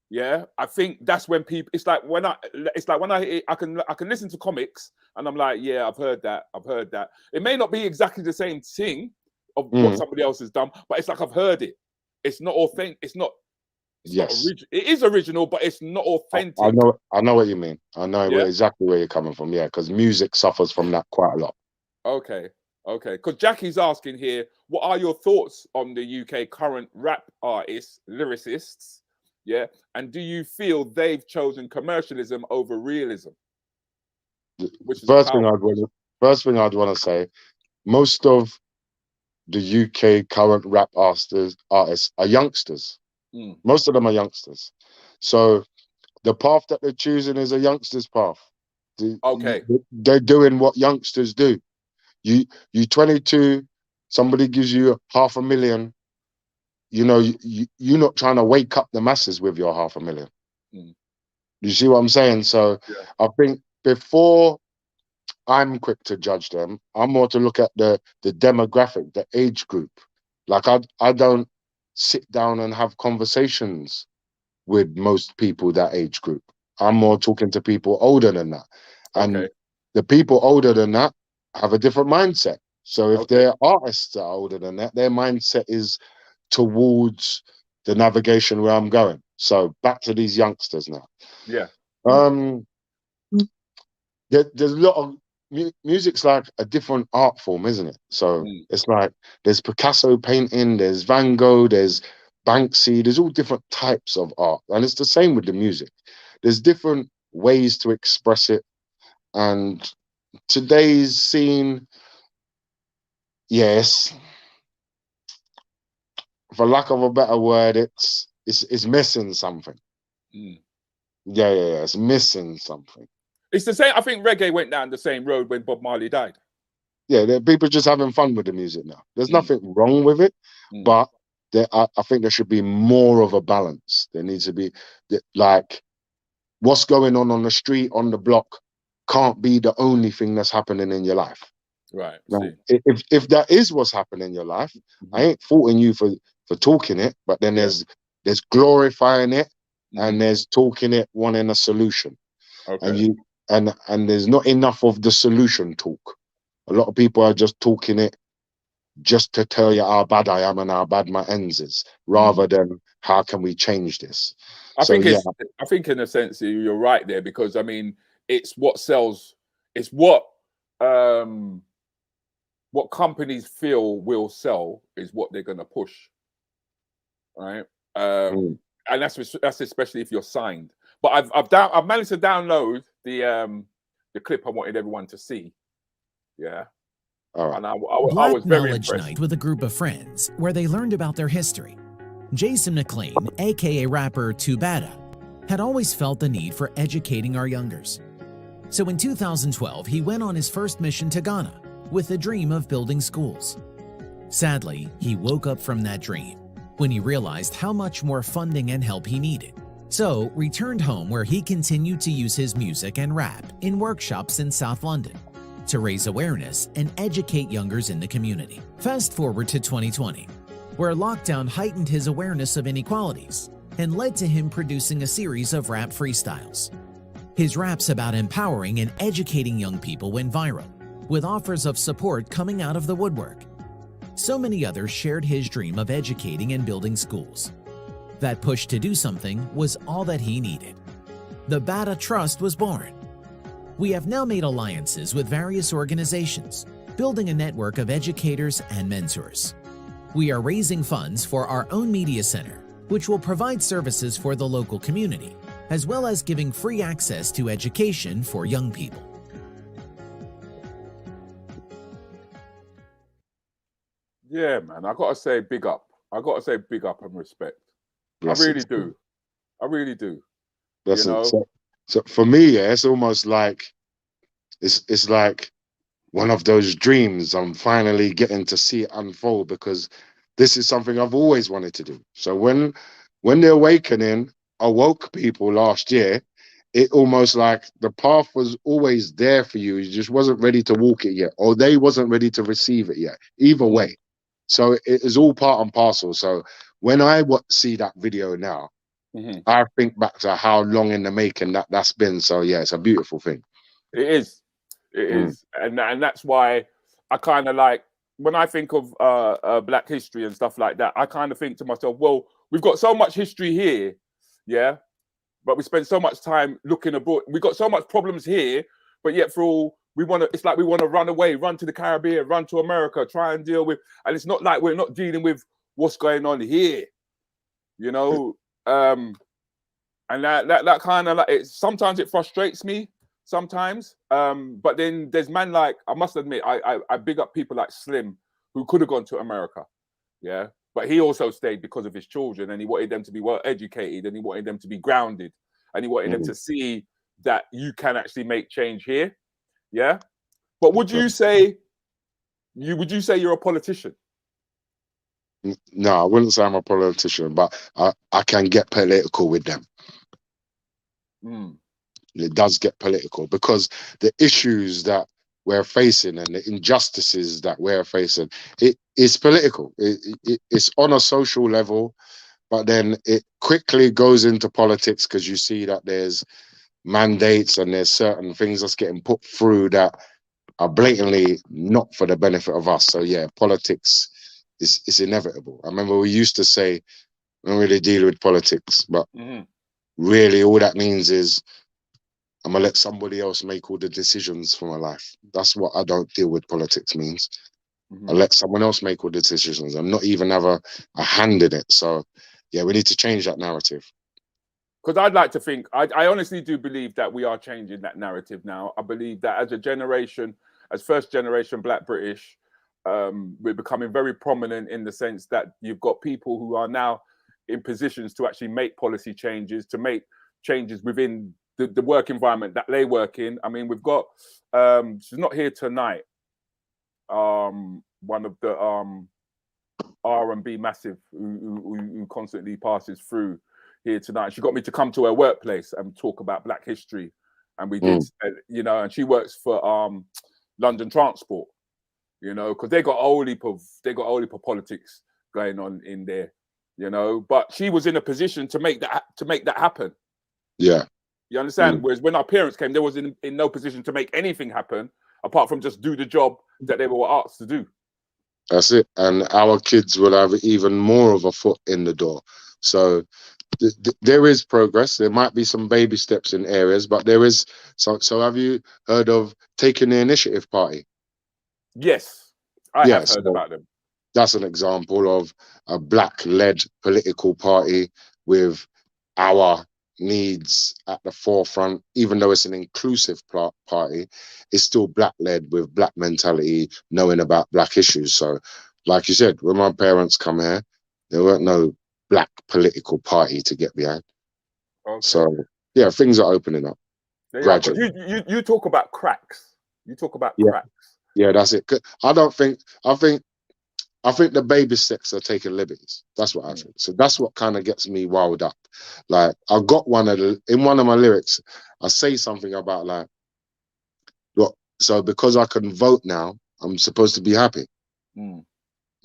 Yeah, I think that's when people. It's like when I can listen to comics and I'm like, yeah, I've heard that. It may not be exactly the same thing of what somebody else has done, but it's like I've heard it. It's not authentic. It's not original. It is original, but it's not authentic. I know what you mean. I know Yeah? exactly where you're coming from. Yeah, because music suffers from that quite a lot. Okay. Because Jackie's asking here, what are your thoughts on the UK current rap artists, lyricists? Yeah, and do you feel they've chosen commercialism over realism? Which is First thing I'd want to say, most of the UK current rap artists are youngsters. Most of them are youngsters. So the path that they're choosing is a youngster's path. They're doing what youngsters do. You 22, somebody gives you $500,000. You know, you're not trying to wake up the masses with your $500,000. You see what I'm saying? So I think before I'm quick to judge them, I'm more to look at the demographic, the age group. Like I don't sit down and have conversations with most people that age group. I'm more talking to people older than that. And the people older than that have a different mindset. So if they're artists that are older than that, their mindset is towards the navigation where I'm going. So back to these youngsters now. Yeah. There's a lot of music's like a different art form, isn't it? So it's like there's Picasso painting, there's Van Gogh, there's Banksy, there's all different types of art. And it's the same with the music. There's different ways to express it. And today's scene, yes, for lack of a better word, it's missing something. Yeah, it's missing something. It's the same. I think reggae went down the same road when Bob Marley died. Yeah, people just having fun with the music now. There's nothing wrong with it, but I think there should be more of a balance. There needs to be, like, what's going on the street, on the block, can't be the only thing that's happening in your life. Right. Now, if that is what's happening in your life, I ain't faulting you for talking it, but then there's glorifying it and there's talking it, wanting a solution. And there's not enough of the solution talk. A lot of people are just talking it just to tell you how bad I am and how bad my ends is, rather than how can we change this. I think in a sense you're right there, because I mean it's what sells. It's what companies feel will sell is what they're going to push, right? And that's especially if you're signed. But I've managed to download the clip I wanted everyone to see. Yeah. All right. And I was very impressed. Night with a group of friends where they learned about their history. Jason McLean, aka rapper Badda, had always felt the need for educating our youngers. So in 2012, he went on his first mission to Ghana with the dream of building schools. Sadly, he woke up from that dream when he realized how much more funding and help he needed. So returned home, where he continued to use his music and rap in workshops in South London to raise awareness and educate youngers in the community. Fast forward to 2020, where lockdown heightened his awareness of inequalities and led to him producing a series of rap freestyles. His raps about empowering and educating young people went viral, with offers of support coming out of the woodwork. So many others shared his dream of educating and building schools. That push to do something was all that he needed. The Badda Trust was born. We have now made alliances with various organizations, building a network of educators and mentors. We are raising funds for our own media center, which will provide services for the local community, as well as giving free access to education for young people. Yeah, man, I gotta say big up. I gotta say big up and respect. Yes, I really do. I really do. That's you know? So for me, yeah, it's almost like it's like one of those dreams. I'm finally getting to see it unfold, because this is something I've always wanted to do. So when the awakening awoke people last year, it almost like the path was always there for you. You just wasn't ready to walk it yet, or they wasn't ready to receive it yet. Either way. So it is all part and parcel. So when I see that video now, I think back to how long in the making that's been. So yeah, it's a beautiful thing. It is. It is. And that's why I kind of like, when I think of Black history and stuff like that, I kind of think to myself, well, we've got so much history here, yeah, but we spend so much time looking abroad. We've got so much problems here, but yet for all, it's like we want to run away, run to the Caribbean, run to America, try and deal with, and it's not like we're not dealing with what's going on here, you know? And that kind of like, sometimes it frustrates me, sometimes. But then there's man like, I must admit, I big up people like Slim, who could have gone to America, yeah? But he also stayed because of his children, and he wanted them to be well educated, and he wanted them to be grounded, and he wanted them to see that you can actually make change here, yeah? But would you say you're a politician? No, I wouldn't say I'm a politician, but I can get political with them. It does get political because the issues that we're facing and the injustices that we're facing, it is political. It's on a social level, but then it quickly goes into politics because you see that there's mandates and there's certain things that's getting put through that are blatantly not for the benefit of us. So yeah, politics is inevitable. I remember we used to say, we don't really deal with politics, but really all that means is I'm gonna let somebody else make all the decisions for my life. That's what I don't deal with politics means. I let someone else make all the decisions. I'm not even have a hand in it. So yeah, we need to change that narrative. Because I'd like to think, I honestly do believe that we are changing that narrative now. I believe that as a generation, as first generation Black British, we're becoming very prominent in the sense that you've got people who are now in positions to actually make policy changes, to make changes within the work environment that they work in. I mean, we've got, she's not here tonight, one of the R&B massive who constantly passes through here tonight. She got me to come to her workplace and talk about Black history. And we did, you know, and she works for London Transport, you know, because they got a whole heap of politics going on in there, you know. But she was in a position to make that happen. Yeah. You understand? Whereas when our parents came, they was in no position to make anything happen apart from just do the job that they were asked to do. That's it. And our kids will have even more of a foot in the door. So there is progress. There might be some baby steps in areas, but there is. So have you heard of Taking the Initiative Party? Yes, I have heard about them. That's an example of a Black-led political party with our needs at the forefront. Even though it's an inclusive party, it's still Black-led with Black mentality, knowing about Black issues. So, like you said, when my parents come here, there weren't no Black political party to get behind. Okay. So, yeah, things are opening up gradually. You talk about cracks. You talk about cracks. Yeah, that's it. I think the baby steps are taking liberties. That's what I think. So that's what kind of gets me wild up. Like, I got in one of my lyrics, I say something about like, look, so because I can vote now, I'm supposed to be happy.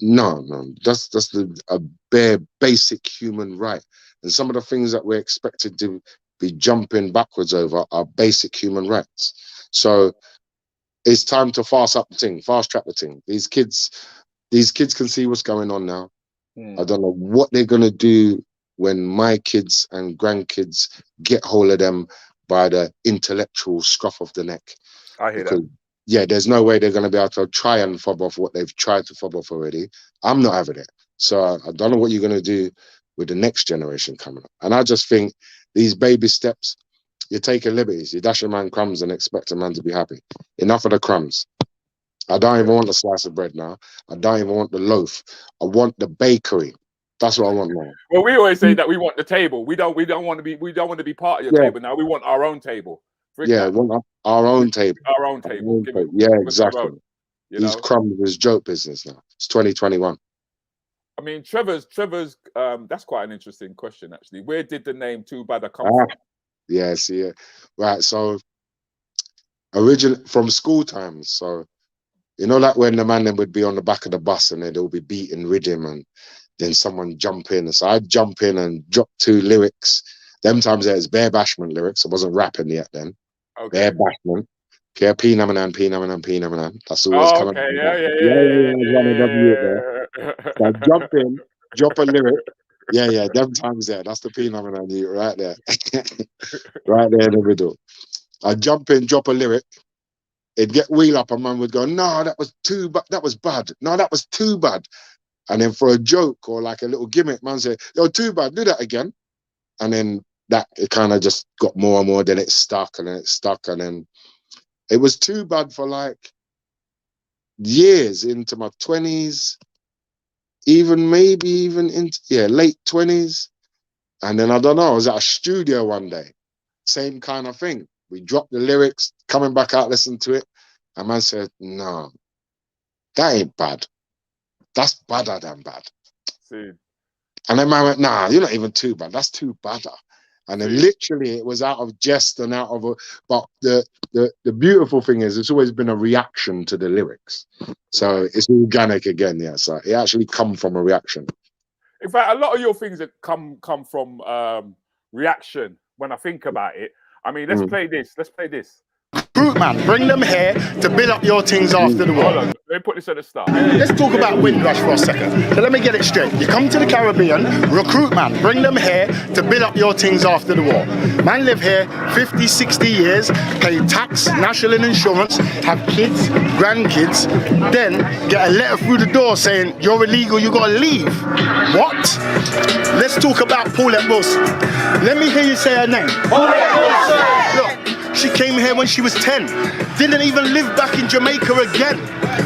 No, that's a bare basic human right. And some of the things that we're expected to be jumping backwards over are basic human rights. So it's time to fast track the thing. These kids can see what's going on now. I don't know what they're going to do when my kids and grandkids get hold of them by the intellectual scruff of the neck. I hear that. Yeah, there's no way they're going to be able to try and fob off what they've tried to fob off already. I'm not having it. So I don't know what you're going to do with the next generation coming up. And I just think these baby steps, you're taking liberties. You dash a man crumbs and expect a man to be happy. Enough of the crumbs. I don't even want the slice of bread now. I don't even want the loaf. I want the bakery. That's what I want now. Well, we always say that we want the table. We don't want to be part of your table now. We want our own table. We want our own table. Our own table. Exactly. These crumbs is joke business now. It's 2021. I mean, Trevor's. That's quite an interesting question, actually. Where did the name Too Badda come from? Yeah, see it. Right, so from school times. So you know, like when the man then would be on the back of the bus and they'd all be beating rhythm and then someone jump in. So I'd jump in and drop 2 lyrics. Them times there was bare bashment lyrics. I wasn't rapping yet then. Okay. Bare bashment. Yeah, P9. That's always Oh, coming. okay. Yeah. One of them you there. So I jump in, drop a lyric. Yeah. Them times there. That's the P9 you right there. Right there in the middle. I jump in, drop a lyric. It'd get wheel up, and man would go, "No, that was too bad. That was bad. No, that was too bad." And then for a joke or like a little gimmick, man say, "Yo, too bad. Do that again." And then that it kind of just got more and more. Then it stuck, and then it stuck, and then it was too bad for like years into my 20s, maybe even into late 20s. And then I don't know. I was at a studio one day, same kind of thing. We dropped the lyrics, coming back out, listen to it. And man said, "No, that ain't bad. That's badder than bad." See. And then man went, "Nah, you're not even too bad. That's too badder." And then literally it was out of jest and out of but the beautiful thing is it's always been a reaction to the lyrics. So it's organic again, yeah. So it actually come from a reaction. In fact, a lot of your things that come from reaction when I think about it. I mean, let's play this. Let's play this. Recruit man, bring them here to build up your things after the war. Hold on, let me put this at the start. Let's talk about Windrush for a second. So let me get it straight. You come to the Caribbean, recruit man, bring them here to build up your things after the war. Man live here 50, 60 years, pay tax, national insurance, have kids, grandkids, then get a letter through the door saying, "You're illegal, you gotta leave." What? Let's talk about Paulette Wilson. Let me hear you say her name. Paulette Wilson! Look. She came here when she was 10. Didn't even live back in Jamaica again.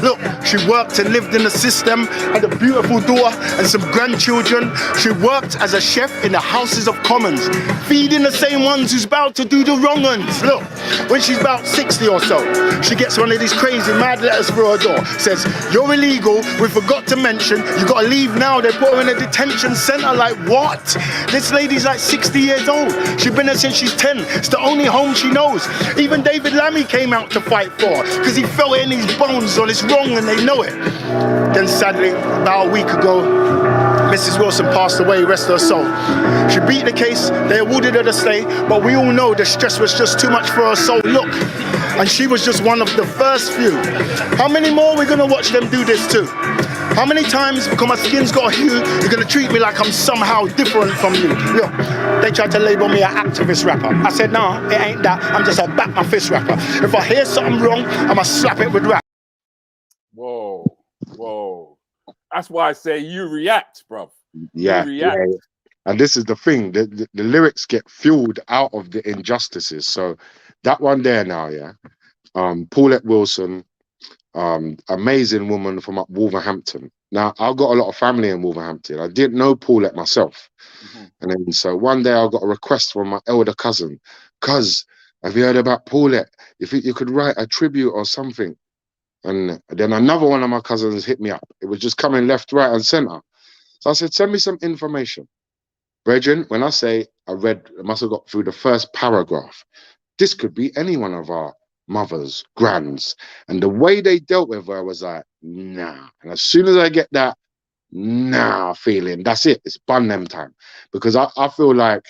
Look, she worked and lived in the system, had a beautiful daughter and some grandchildren. She worked as a chef in the Houses of Commons, feeding the same ones who's about to do the wrong ones. Look, when she's about 60 or so, she gets one of these crazy mad letters through her door. Says, "You're illegal, we forgot to mention, you gotta leave now." They put her in a detention center. Like, what? This lady's like 60 years old. She's been there since she's 10. It's the only home she knows. Even David Lammy came out to fight for her because he felt it in his bones or it's wrong and they know it. Then sadly, about a week ago, Mrs. Wilson passed away, rest her soul. She beat the case, they awarded her the stay, but we all know the stress was just too much for her soul. Look, and she was just one of the first few. How many more are we gonna watch them do this too? How many times, because my skin's got a hue, you're gonna treat me like I'm somehow different from you? Look, they tried to label me an activist rapper. I said, "Nah, it ain't that. I'm just a back my fist rapper. If I hear something wrong, I'ma slap it with rap." Whoa. That's why I say you react, bruv. Yeah, you react. Yeah. And this is the thing, the lyrics get fueled out of the injustices. So that one there now, yeah. Paulette Wilson, amazing woman from up Wolverhampton. Now, I've got a lot of family in Wolverhampton. I didn't know Paulette myself. And then so one day I got a request from my elder cousin. "Cuz, have you heard about Paulette? You think you could write a tribute or something?" And then another one of my cousins hit me up. It was just coming left, right, and center. So I said, "Send me some information." Brethren, when I say I must have got through the first paragraph. This could be any one of our mothers, grands. And the way they dealt with her was like, nah. And as soon as I get that nah feeling, that's it. It's bun them time. Because I feel like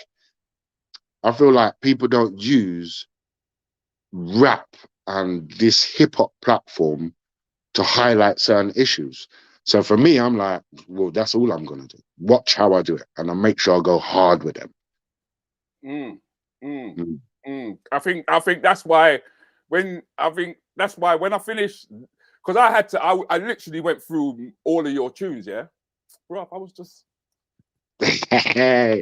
people don't use rap and this hip hop platform to highlight certain issues. So for me, I'm like, well, that's all I'm gonna do. Watch how I do it, and I make sure I go hard with them. I think that's why when I finished, because I literally went through all of your tunes, yeah, bro. I was just, I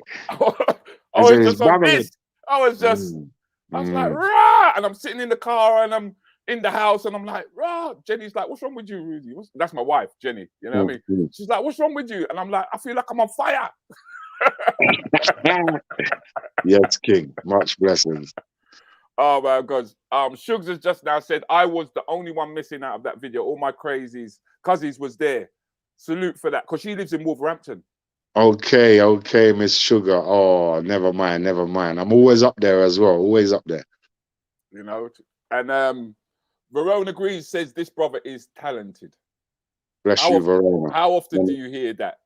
was like, rah, and I'm sitting in the car and I'm in the house and I'm like, rah. Jenny's like, "What's wrong with you, Rudi?" That's my wife, Jenny. You know what I mean? She's like, "What's wrong with you?" And I'm like, "I feel like I'm on fire." Yes, King. Much blessings. Oh my God. Shugs has just now said, "I was the only one missing out of that video. All my cousins was there. Salute for that." Because she lives in Wolverhampton. Okay, Miss Sugar. Oh, never mind, never mind. I'm always up there as well, always up there. You know, and Verona Greaves says this brother is talented. Bless you, Verona. How often do you hear that?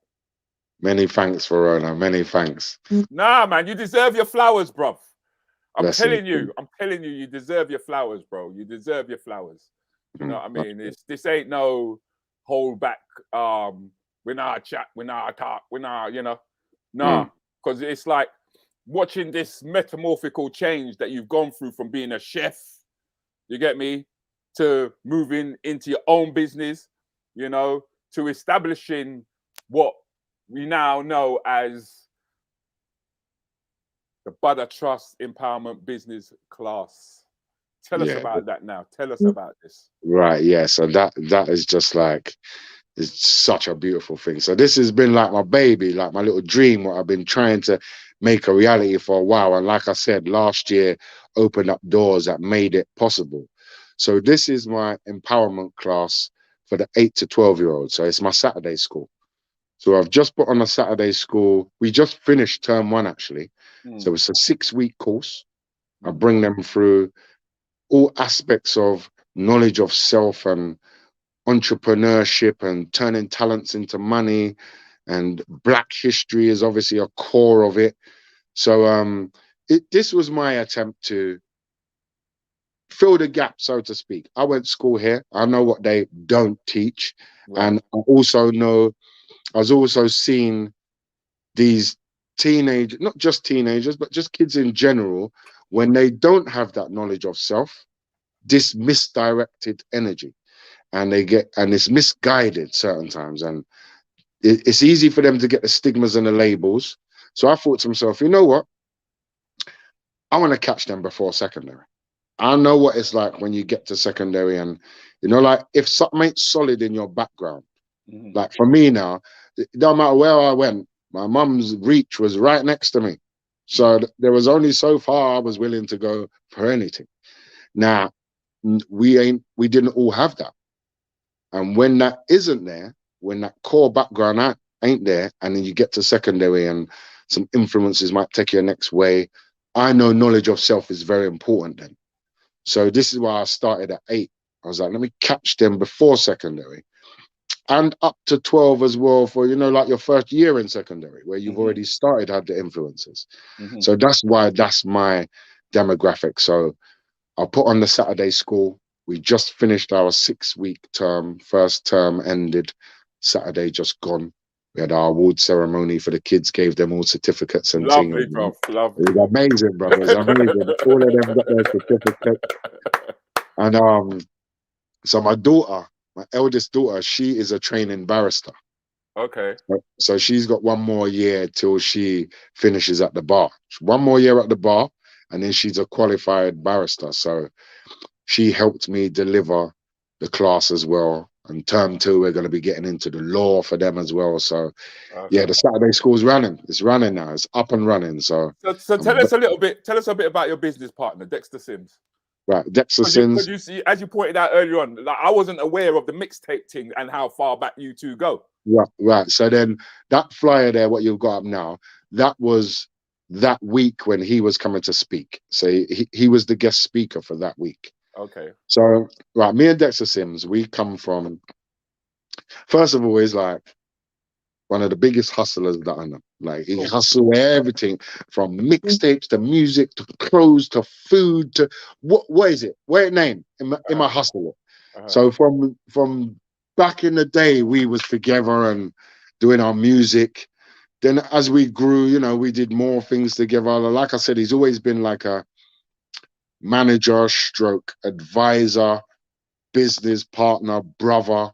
Many thanks, Verona. Many thanks. Nah, man, you deserve your flowers, bruv. I'm Blessings. telling you, you deserve your flowers, bro. You deserve your flowers. You know what I mean? This ain't no hold back. We're not chat, we're not talk, we're not, you know. Nah, because it's like watching this metamorphical change that you've gone through from being a chef, you get me, to moving into your own business, you know, to establishing what we now know as the Badda Trust Empowerment Business Class. Tell us about that now. Tell us about this. Right, yeah. So that is just like, it's such a beautiful thing. So this has been like my baby, like my little dream, what I've been trying to make a reality for a while. And like I said, last year opened up doors that made it possible. So this is my empowerment class for the 8 to 12-year-olds. So it's my Saturday school. So I've just put on a Saturday school. We just finished term 1, actually. So it's a 6-week course. I bring them through all aspects of knowledge of self and entrepreneurship and turning talents into money, and Black history is obviously a core of it. So this was my attempt to fill the gap, so to speak. I went to school here. I know what they don't teach. And I also know, I was also seeing these teenagers, not just teenagers, but just kids in general, when they don't have that knowledge of self, this misdirected energy. And it's misguided certain times, and it's easy for them to get the stigmas and the labels. So I thought to myself, you know what, I want to catch them before secondary. I know what it's like when you get to secondary, and you know, like if something ain't solid in your background, like for me now, it don't matter where I went, my mum's reach was right next to me, so there was only so far I was willing to go for anything. Now we didn't all have that. And when that isn't there, when that core background ain't there, and then you get to secondary and some influences might take you the next way, I know knowledge of self is very important then. So this is why I started at 8. I was like, let me catch them before secondary, and up to 12 as well, for, you know, like your first year in secondary, where you've already started, had the influences. So that's why that's my demographic. So I'll put on the Saturday school. We just finished our 6-week term. First term ended Saturday, just gone. We had our award ceremony for the kids, gave them all certificates and Lovely, things. bro. Lovely. It was amazing, bro. It was amazing. All of them got their certificate. And so my daughter, my eldest daughter, she is a training barrister. Okay. So she's got 1 more year till she finishes at the bar. 1 more year at the bar, and then she's a qualified barrister. So she helped me deliver the class as well. And term 2, we're going to be getting into the law for them as well. So yeah, the Saturday school's running. It's running now. It's up and running. So tell us a bit about your business partner, Dexter Sims. Right, Dexter Sims. Because you see, as you pointed out earlier on, like I wasn't aware of the mixtape thing and how far back you two go. Right. So then that flyer there, what you've got up now, that was that week when he was coming to speak. So he was the guest speaker for that week. Okay. So, right, me and Dexter Sims, we come from, first of all, he's like one of the biggest hustlers that I know. Like, he hustled everything from mixtapes to music to clothes to food to what is it? What name in my hustler? So from back in the day, we was together and doing our music. Then as we grew, you know, we did more things together. Like I said, he's always been like a manager stroke advisor, business partner, brother.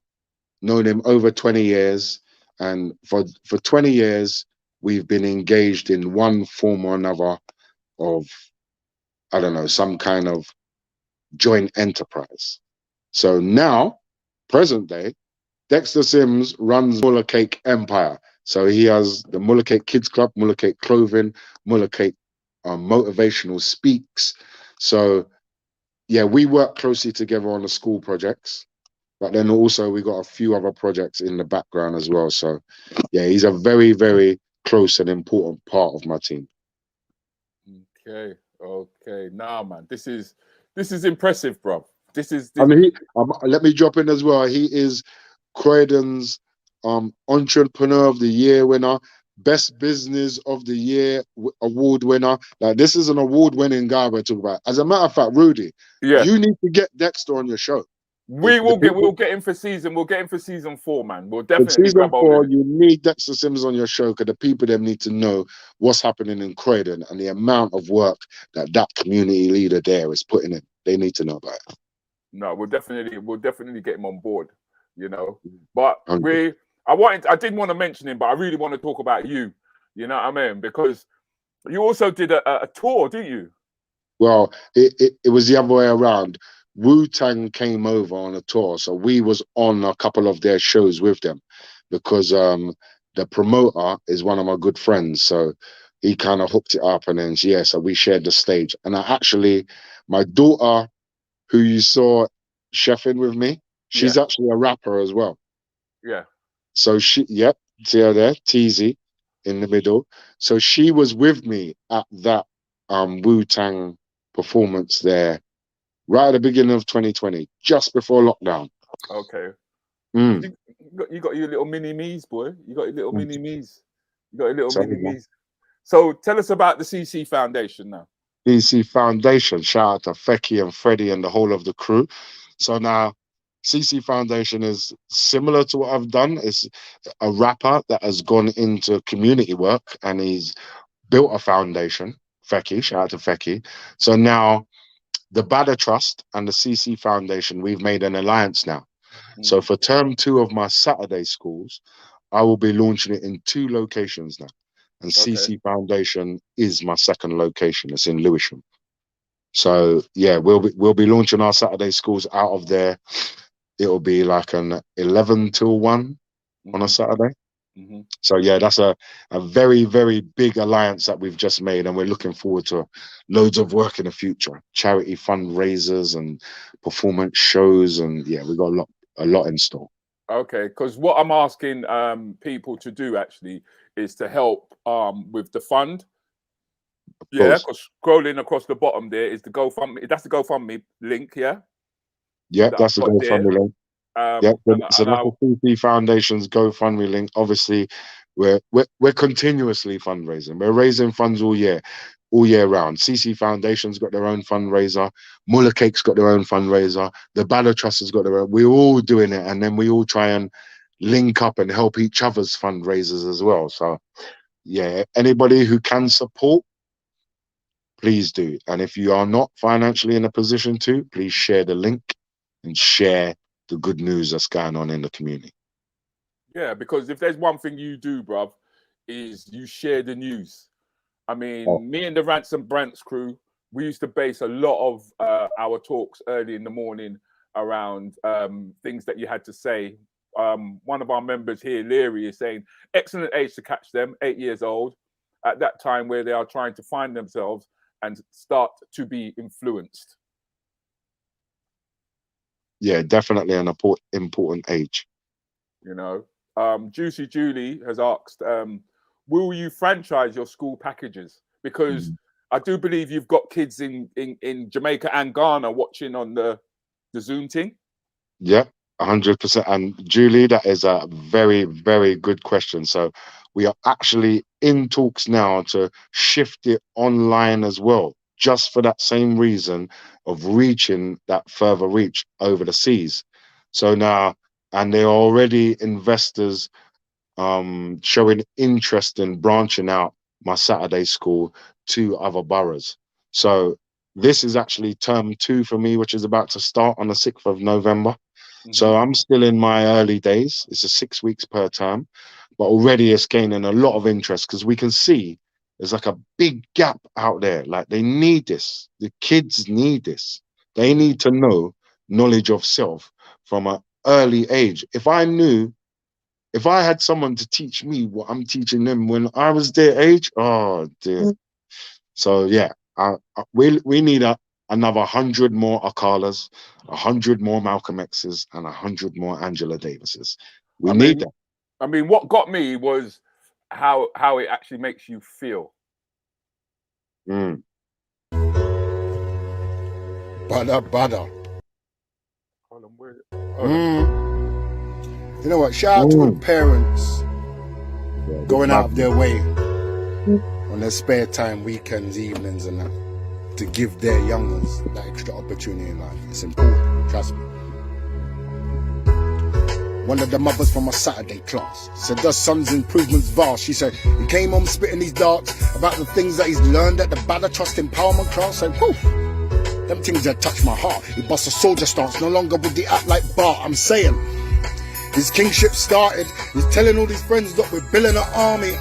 Known him over 20 years. And for 20 years, we've been engaged in one form or another of, I don't know, some kind of joint enterprise. So now, present day, Dexter Sims runs Muller Cake Empire. So he has the Muller Cake Kids Club, Muller Cake Clothing, Muller Cake Motivational Speaks. So yeah, we work closely together on the school projects. but then also we got a few other projects in the background as well. So yeah, he's a very, very close and important part of my team. Okay, okay. Nah, man, this is impressive, bro. This is. I mean, let me drop in as well. He is Croydon's Entrepreneur of the Year winner, Best Business of the Year award winner. Like, this is an award-winning guy we're talking about. As a matter of fact, Rudy, you need to get Dexter on your show. We'll get him for season 4, man. We'll definitely season 4. You need Dexter Sims on your show because the people them need to know what's happening in Croydon and the amount of work that community leader there is putting in. They need to know about it. No, we'll definitely get him on board, you know. But I didn't want to mention him, but I really want to talk about you. You know what I mean? Because you also did a tour, didn't you? Well, it was the other way around. Wu-Tang came over on a tour, so we was on a couple of their shows with them because the promoter is one of my good friends, so he kind of hooked it up, and then so we shared the stage. And my daughter, who you saw chefing with me, she's actually a rapper as well. Yeah. So see her there, Teasy, in the middle. So she was with me at that Wu-Tang performance there, right at the beginning of 2020, just before lockdown. Okay. You got your little mini-me's, boy. You got your little mini-me's. So tell us about the CC Foundation now. CC Foundation, shout out to Fecky and Freddie and the whole of the crew. So now, CC Foundation is similar to what I've done. It's a rapper that has gone into community work and he's built a foundation. Fecky, shout out to Fecky. So now, the Badda Trust and the CC Foundation, we've made an alliance now. So for term 2 of my Saturday schools, I will be launching it in 2 locations now. And CC Foundation is my second location. It's in Lewisham. So yeah, we'll be launching our Saturday schools out of there. It'll be like an 11 till 1 on a Saturday. So yeah, that's a very, very big alliance that we've just made, and we're looking forward to loads of work in the future. Charity fundraisers and performance shows, and yeah, we've got a lot in store. Okay, because what I'm asking people to do actually is to help with the fund. Yeah, because scrolling across the bottom there is the GoFundMe. That's the GoFundMe link, yeah? Yeah, that's the GoFundMe link. So that's the CC Foundation's GoFundMe link. Obviously, we're continuously fundraising. We're raising funds all year round. CC Foundation's got their own fundraiser. Muller Cake's got their own fundraiser. The Badda Trust has got their own. We're all doing it, and then we all try and link up and help each other's fundraisers as well. So yeah, anybody who can support, please do. And if you are not financially in a position to, please share the link and share the good news that's going on in the community. Yeah, because if there's one thing you do, bruv, is you share the news. I mean, me and the Ransom Brants crew, we used to base a lot of our talks early in the morning around things that you had to say. One of our members here, Leary, is saying, excellent age to catch them, 8 years old, at that time where they are trying to find themselves and start to be influenced. Yeah, definitely an important age. You know, Juicy Julie has asked, will you franchise your school packages? Because I do believe you've got kids in Jamaica and Ghana watching on the Zoom thing. Yeah, 100%. And Julie, that is a very, very good question. So we are actually in talks now to shift it online as well, just for that same reason of reaching that further reach over the seas. So now, and there are already investors showing interest in branching out my Saturday school to other boroughs. So this is actually term 2 for me, which is about to start on the 6th of November. So I'm still in my early days. It's a 6 weeks per term, but already it's gaining a lot of interest because we can see there's like a big gap out there. Like, they need this. The kids need this. They need to know knowledge of self from an early age. If I had someone to teach me what I'm teaching them when I was their age, oh dear. So yeah, we need a another 100 more Akalas, 100 more Malcolm X's, and 100 more Angela Davises. We need that. I mean, what got me was how it actually makes you feel. Badda. You know what? Shout out to the parents going out of their way on their spare time, weekends, evenings, and that, to give their young ones that extra opportunity in life. It's important, trust me. One of the mothers from my Saturday class said, "Does son's improvements vast?" She said, he came home spitting these darts about the things that he's learned at the Badda Trust empowerment class. So, whew, them things that touch my heart. He busts a soldier stance, no longer would he act like Bart. I'm saying, his kingship started. He's telling all his friends that we're building an army.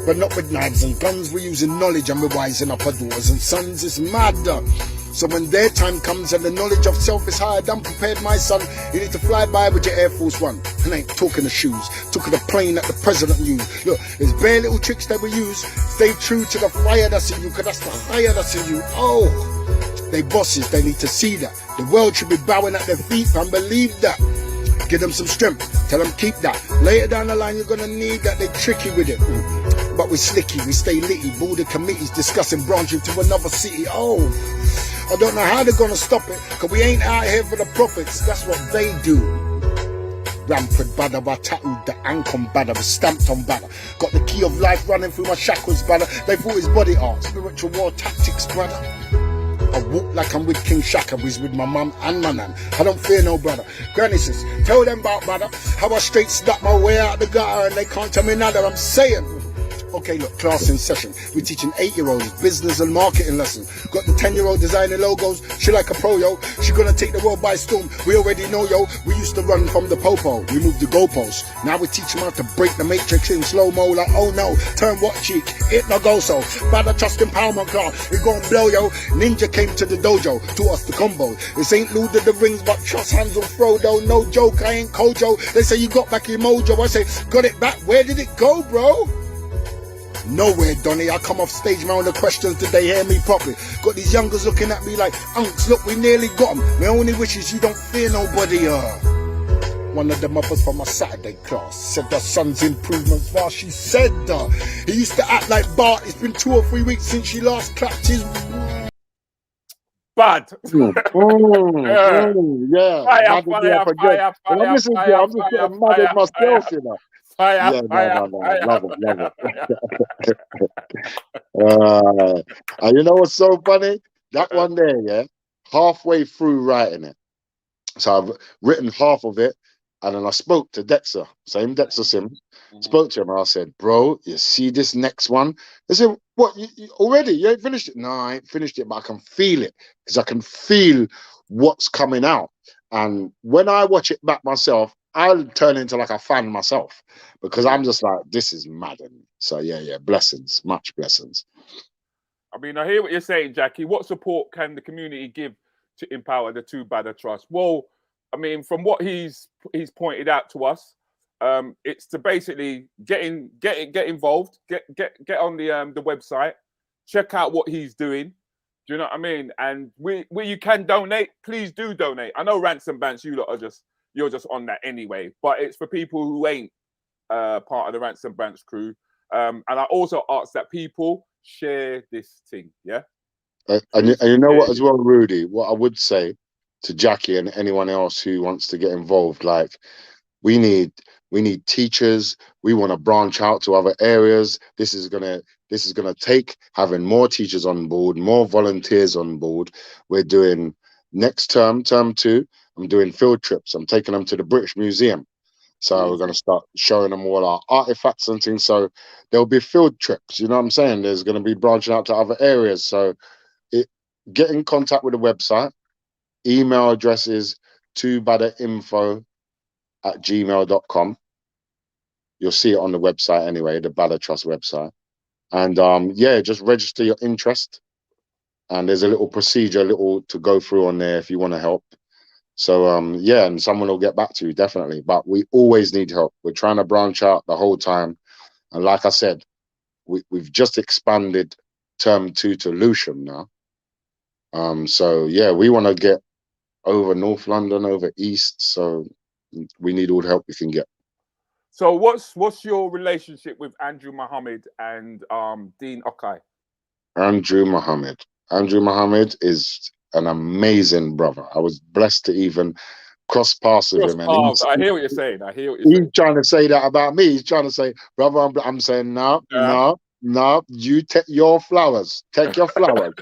But not with knives and guns, we're using knowledge and we're wising up our daughters and sons. It's mad. So when their time comes and the knowledge of self is higher, done prepared, my son, you need to fly by with your Air Force One. And I ain't talking the shoes, talking the plane that the president used. Look, there's bare little tricks that we use. Stay true to the fire that's in you, because that's the fire that's in you. Oh, they bosses, they need to see that. The world should be bowing at their feet and believe that. Give them some strength, tell them keep that. Later down the line, you're gonna need that. They tricky with it. But we're slicky, we stay litty. Board committees discussing branching to another city. Oh, I don't know how they're gonna stop it, cause we ain't out here for the profits. That's what they do. Rampant Badda, I tattooed the Ancon Badda, was stamped on Badda. Got the key of life running through my shackles, Badda. They thought his body art, spiritual war tactics, brother. I walk like I'm with King Shaka, he's with my mum and my nan. I don't fear no brother. Granny says, tell them about Badda, how I straight stuck my way out the gutter and they can't tell me nada. I'm saying, okay, look, class in session. We're teaching 8-year-olds business and marketing lessons. Got the 10-year-old designing logos. She like a pro, yo. She gonna take the world by storm. We already know, yo. We used to run from the popo. We moved the goalposts. Now we teach them how to break the matrix in slow-mo. Like, oh no, turn what cheek? It no go so. Badda Trust empowerment car. It gon' blow, yo. Ninja came to the dojo. Taught us the combo. This ain't Lord of the Rings, but trust hands on Frodo. No joke, I ain't Kojo. They say you got back your mojo. I say, got it back. Where did it go, bro? Nowhere, Donny. I come off stage, my own questions, did they hear me properly? Got these youngers looking at me like, unks, look, we nearly got them. My only wish is you don't fear nobody. One of the mothers from my Saturday class said the son's improvements fast. She said, he used to act like Bart. It's been 2 or 3 weeks since she last clapped his... Bad. Yeah. Fire. I'm just getting mad at myself, you know. Fire. Love it. And you know what's so funny? That one there, yeah, halfway through writing it. So I've written half of it, and then I spoke to Dexter, same Dexter Sims, spoke to him, and I said, bro, you see this next one? They said, what, you already? You ain't finished it? No, I ain't finished it, but I can feel it, because I can feel what's coming out. And when I watch it back myself, I'll turn into like a fan myself, because I'm just like, this is mad. So yeah, blessings, much blessings. I mean, I hear what you're saying, Jackie. What support can the community give to empower the Two Badda Trust? Well, I mean, from what he's pointed out to us, it's to basically get involved, get on the website, check out what he's doing. Do you know what I mean? And where you can donate, please do donate. I know Ransom Bants, you lot are you're just on that anyway, but it's for people who ain't part of the Ransom Bants crew. And I also ask that people share this thing, yeah? And you know what as well, Rudy, what I would say to Jackie and anyone else who wants to get involved, like, we need teachers. We want to branch out to other areas. This is gonna take having more teachers on board, more volunteers on board. We're doing next term 2, I'm doing field trips. I'm taking them to the British Museum. So we're going to start showing them all our artifacts and things. So there'll be field trips. You know what I'm saying? There's going to be branching out to other areas. So get in contact with the website. Email address is twobaddainfo@gmail.com. You'll see it on the website anyway, the Badda Trust website. And yeah, just register your interest. And there's a little procedure, to go through on there if you want to help. So yeah, and someone will get back to you, definitely. But we always need help. We're trying to branch out the whole time. And like I said, we've just expanded term 2 to Lewisham now. So yeah, we want to get over North London, over East. So we need all the help we can get. So what's your relationship with Andrew Muhammad and Dean Okai? Andrew Muhammad is an amazing brother. I was blessed to even cross paths with him. And I hear what you're saying. He's trying to say that about me. He's trying to say, brother, I'm saying, no, you take your flowers. Take your flowers.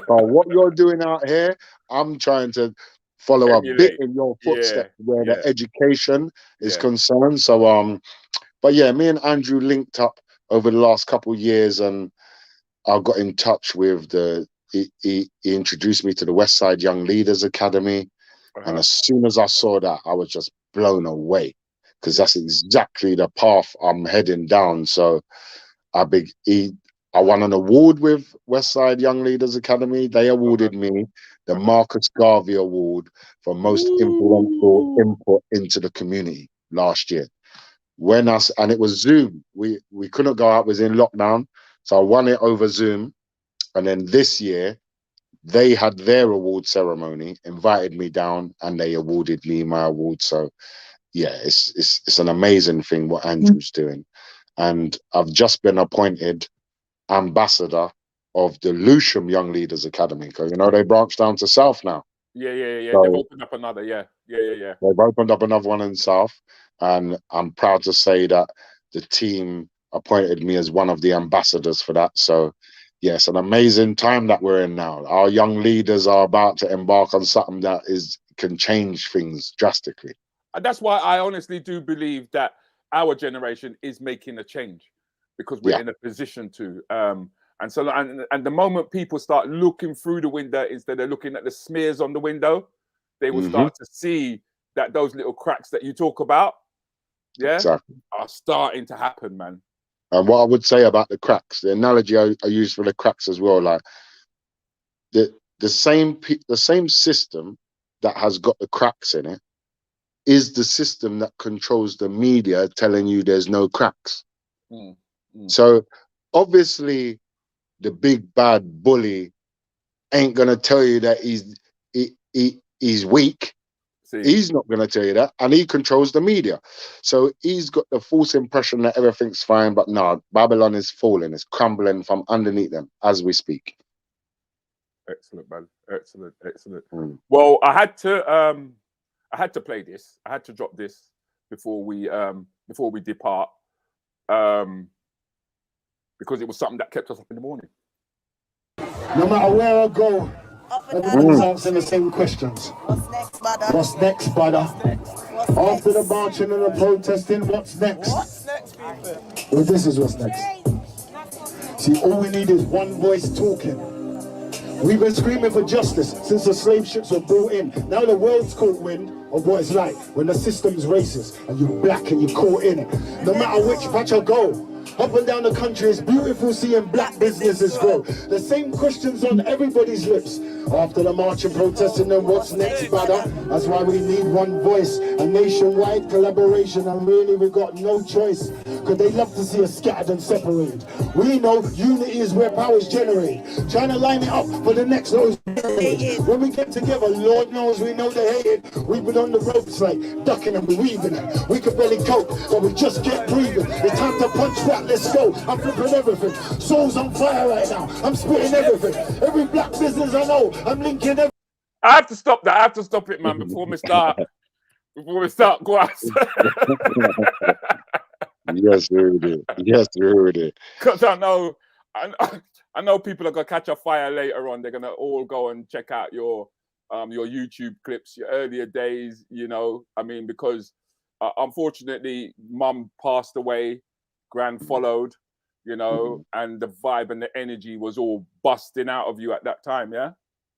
What you're doing out here, I'm trying to follow a bit in your footsteps where the education is concerned. So, but yeah, me and Andrew linked up over the last couple of years, and I got in touch with he introduced me to the West Side Young Leaders Academy. And as soon as I saw that, I was just blown away, because that's exactly the path I'm heading down. So I won an award with West Side Young Leaders Academy. They awarded me the Marcus Garvey Award for most influential input into the community last year. And it was Zoom. We couldn't go out, it was in lockdown. So I won it over Zoom. And then this year, they had their award ceremony, invited me down, and they awarded me my award. So yeah, it's an amazing thing what Andrew's doing. And I've just been appointed ambassador of the Lewisham Young Leaders Academy, because they branched down to South now. Yeah. So they've opened up another. Yeah. They've opened up another one in South, and I'm proud to say that the team appointed me as one of the ambassadors for that. So yes, an amazing time that we're in now. Our young leaders are about to embark on something that can change things drastically. And that's why I honestly do believe that our generation is making a change, because we're in a position to. And the moment people start looking through the window instead of looking at the smears on the window, they will start to see that those little cracks that you talk about, are starting to happen, man. And what I would say about the cracks, the analogy I use for the cracks as well, like the same system that has got the cracks in it is the system that controls the media, telling you there's no cracks. So obviously the big bad bully ain't gonna tell you that he's weak. He's not going to tell you that, and he controls the media. So he's got the false impression that everything's fine, but no, Babylon is falling, it's crumbling from underneath them as we speak. Excellent, man. Excellent. Well, I had to play this. I had to drop this before we depart, because it was something that kept us up in the morning. No matter where I go, everyone's answering the same questions. What's next, Badda? After the marching and the protesting, what's next? Well, this is what's next. See, all we need is one voice talking. We've been screaming for justice since the slave ships were brought in. Now the world's caught wind of what it's like when the system's racist and you're black and you're caught in it. No matter which patch I go, up and down the country, it's beautiful seeing black businesses grow. The same questions on everybody's lips. After the march and protesting, then what's next, Badda? That's why we need one voice, a nationwide collaboration, and really we got no choice, because they love to see us scattered and separated. We know unity is where power is generated. Trying to line it up for the next those. When we get together, Lord knows we know they hate it. We've been on the ropes like ducking and weaving it. We could barely cope, but we just kept breathing. It's time to punch back, let's go. I'm flipping everything. Soul's on fire right now. I'm spitting everything. Every black business I know, I'm linking everything. I have to stop that. I have to stop it, man, before we start. Go out. Yes, Rudi. Yes, Rudi. Because I know people are gonna catch a fire later on. They're gonna all go and check out your YouTube clips, your earlier days. I mean, because unfortunately, Mum passed away, Gran followed. And the vibe and the energy was all busting out of you at that time. Yeah.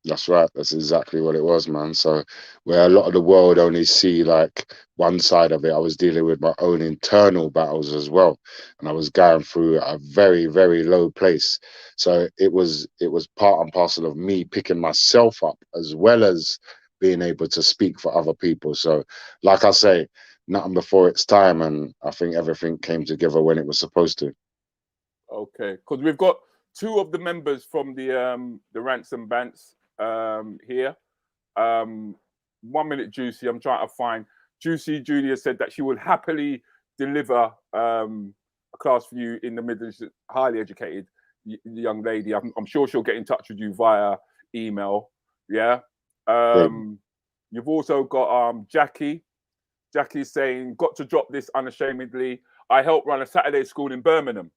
That's right. That's exactly what it was, man. So where a lot of the world only see like one side of it, I was dealing with my own internal battles as well. And I was going through a very, very low place. So it was part and parcel of me picking myself up, as well as being able to speak for other people. So like I say, nothing before its time. And I think everything came together when it was supposed to. Okay. Because we've got two of the members from the Ransom Bants here. 1 minute, Juicy. I'm trying to find. Juicy Junior said that she would happily deliver a class for you in the Midlands. Highly educated young lady. I'm sure she'll get in touch with you via email. Yeah. You've also got Jackie. Jackie's saying, got to drop this unashamedly. I help run a Saturday school in Birmingham.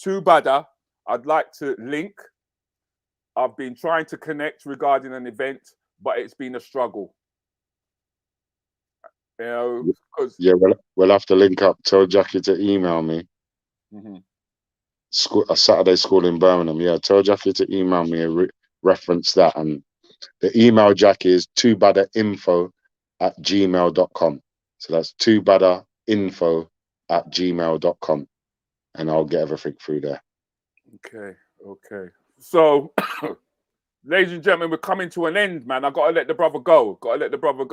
To Badda, I'd like to link. I've been trying to connect regarding an event, but it's been a struggle. You know, because we'll have to link up. Tell Jackie to email me. A Saturday school in Birmingham. Yeah, tell Jackie to email me and reference that. And the email, Jackie, is tobaddainfo@gmail.com. So that's tobaddainfo@gmail.com, and I'll get everything through there. Okay. So, ladies and gentlemen, we're coming to an end, man. I gotta let the brother go.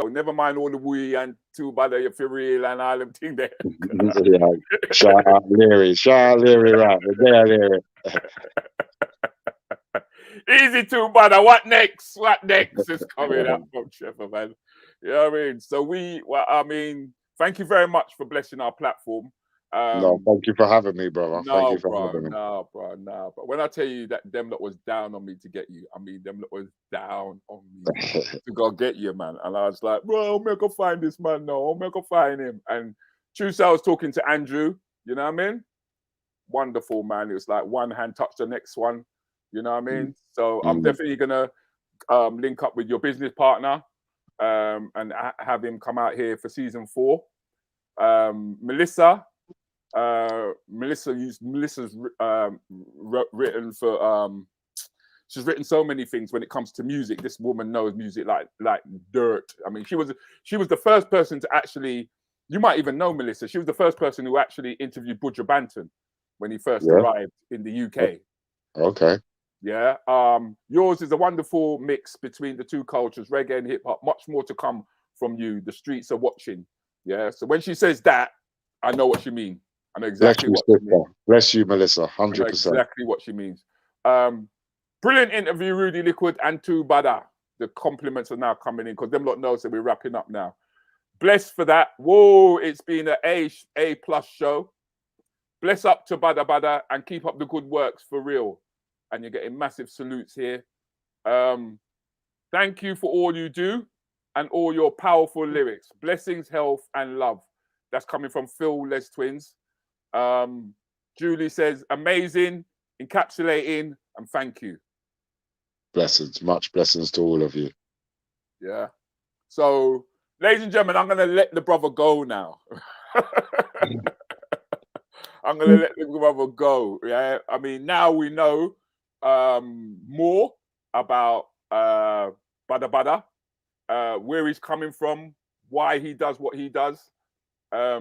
Never mind all the wee and too bad if you're real and all them thing there. Shout out Leary, right? There, Leary. Easy too bad. What next is coming up from Trevor, man. You know what I mean? So thank you very much for blessing our platform. No, thank you for having me, brother. Thank you for having me. No, bro. When I tell you that them lot was down on me to get you, I mean, them lot was down on me to go get you, man. And I was like, bro, I'm gonna find this man. No, I'm gonna find him. And Tuesday I was talking to Andrew, you know what I mean? Wonderful, man. It was like one hand touched the next one, you know what I mean? So I'm definitely gonna link up with your business partner and have him come out here for season 4. Melissa's written for she's written so many things when it comes to music. This woman knows music like dirt. I mean, she was the first person to actually, you might even know Melissa, she was the first person who actually interviewed Buju Banton when he first arrived in the UK. Okay. Yeah. Yours is a wonderful mix between the two cultures, reggae and hip hop. Much more to come from you. The streets are watching. Yeah. So when she says that, I know what she means. I know exactly what she means. Bless you, Melissa. 100%. Exactly what she means. Brilliant interview, Rudi Lickwood and to Badda. The compliments are now coming in because them lot knows that we're wrapping up now. Blessed for that. Whoa, it's been an A+ show. Bless up to Badda and keep up the good works for real. And you're getting massive salutes here. Thank you for all you do and all your powerful lyrics. Blessings, health, and love. That's coming from Phil Les Twins. Julie says, amazing, encapsulating, and thank you. Blessings, much blessings to all of you. Yeah. So, ladies and gentlemen, I'm going to let the brother go now. I'm going to let the brother go. Yeah. I mean, now we know more about Badda, where he's coming from, why he does what he does. I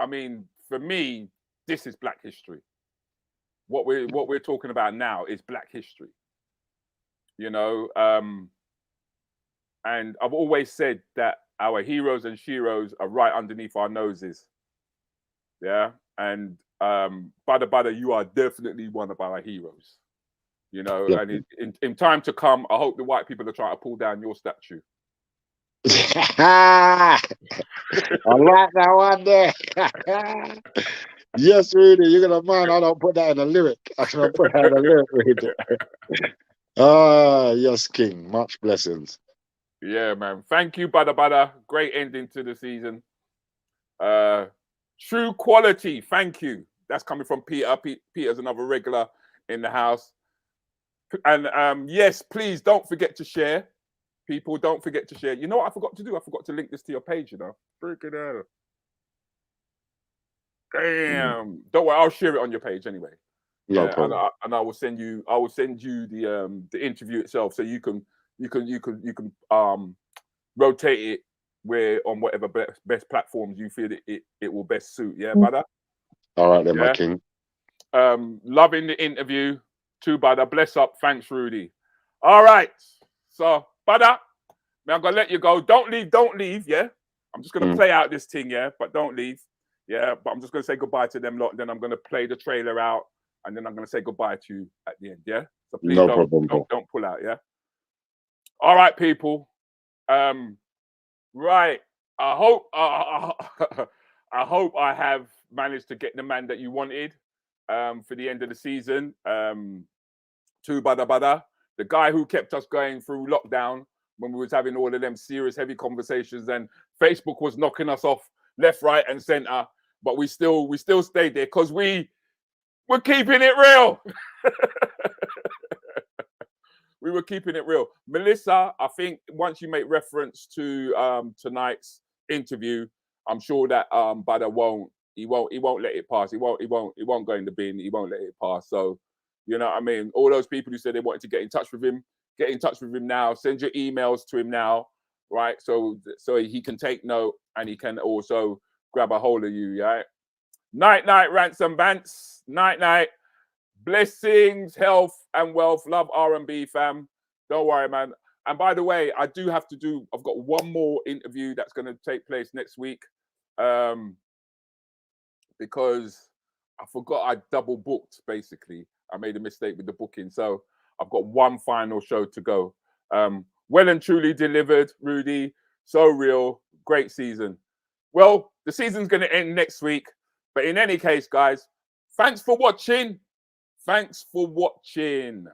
mean, for me, this is Black history. What we're talking about now is Black history. You know, and I've always said that our heroes and sheroes are right underneath our noses. Yeah, and Badda, you are definitely one of our heroes. You know, and in time to come, I hope the white people are trying to pull down your statue. I like that one there. Yes, Rudy, you're gonna mind. I don't put that in a lyric. I can put that in a lyric, Rudy. Yes, King. Much blessings. Yeah, man. Thank you, Badda. Great ending to the season. True quality. Thank you. That's coming from Peter. Peter's another regular in the house. And yes, please don't forget to share. People, don't forget to share. You know what I forgot to do? I forgot to link this to your page, you know. Freaking hell. Damn. Don't worry, I'll share it on your page anyway. No problem. And I will send you the interview itself so you can rotate it where on whatever best platforms you feel it will best suit. Yeah, Badda? All right then, my king. Loving the interview. Too Badda. Bless up. Thanks, Rudy. All right. So Badda, now I'm gonna let you go. Don't leave, yeah? I'm just gonna play out this thing, yeah, but don't leave. Yeah, but I'm just gonna say goodbye to them lot, and then I'm gonna play the trailer out and then I'm going to say goodbye to you at the end, yeah? So please No problem, bro. don't pull out, yeah? All right, people. Right. I hope I have managed to get the man that you wanted for the end of the season. To Badda, the guy who kept us going through lockdown when we was having all of them serious, heavy conversations, and Facebook was knocking us off left, right, and center. But we still stayed there because we're keeping it real. We were keeping it real. Melissa, I think once you make reference to tonight's interview, I'm sure that Badda won't let it pass. He won't go in the bin. He won't let it pass. So, you know what I mean? All those people who said they wanted to get in touch with him, get in touch with him now. Send your emails to him now, right? So he can take note and he can also grab a hold of you, right? Night, Ransom Bants. Night. Blessings, health, and wealth. Love R&B, fam. Don't worry, man. And by the way, I've got one more interview that's going to take place next week because I forgot I double booked, basically. I made a mistake with the booking. So I've got one final show to go. Well and truly delivered, Rudi. So real. Great season. Well, the season's going to end next week. But in any case, guys, thanks for watching. Thanks for watching.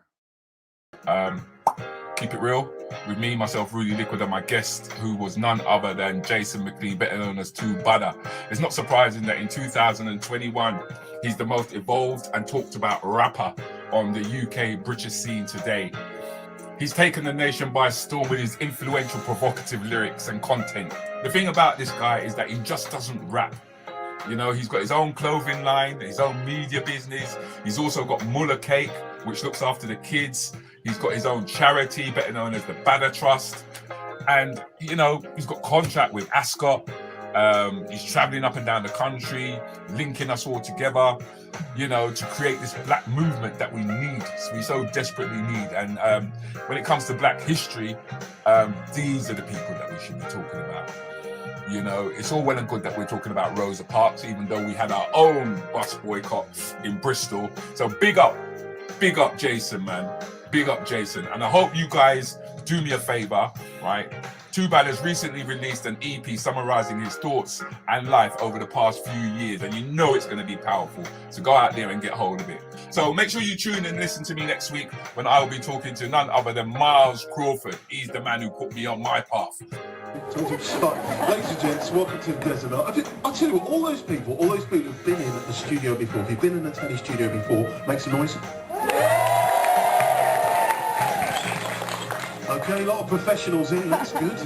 Keep it real with me, myself, Rudi Lickwood, and my guest, who was none other than Jason McLean, better known as Badda. It's not surprising that in 2021, he's the most evolved and talked about rapper on the UK British scene today. He's taken the nation by storm with his influential, provocative lyrics and content. The thing about this guy is that he just doesn't rap. You know, he's got his own clothing line, his own media business. He's also got Muller Cake, which looks after the kids. He's got his own charity, better known as the Badda Trust. And, you know, he's got contract with Ascot. He's traveling up and down the country, linking us all together, you know, to create this black movement that we need, we so desperately need. And when it comes to black history, these are the people that we should be talking about. You know, it's all well and good that we're talking about Rosa Parks, even though we had our own bus boycott in Bristol. So big up Jason, man. Big up Jason. And I hope you guys do me a favor, right? Badda has recently released an EP summarizing his thoughts and life over the past few years, and you know it's going to be powerful. So go out there and get hold of it. So make sure you tune in and listen to me next week when I will be talking to none other than Miles Crawford. He's the man who put me on my path. Ladies and gents, welcome to the Desert. I'll tell you what, all those people who've been in the studio before, if you've been in a telly studio before, make some noise. Okay, a lot of professionals in, that's good.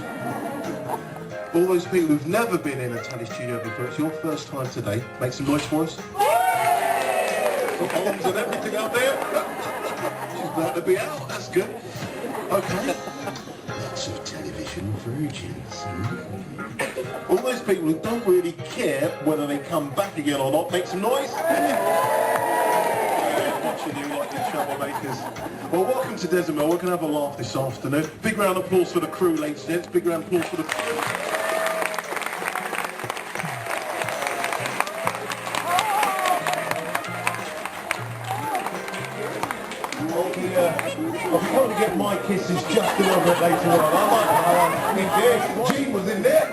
All those people who've never been in a telly studio before, it's your first time today, make some noise for us. Bombs and everything out there. She's glad to be out, that's good. Okay. Lots of television virgins. All those people who don't really care whether they come back again or not, make some noise. Watching you like your troublemakers. Well, welcome to Desert Mill. We're going to have a laugh this afternoon. Big round of applause for the crew, ladies and gents. Big round of applause for the crew. I'll probably get my kisses just a little bit later on. I like Gene was in there.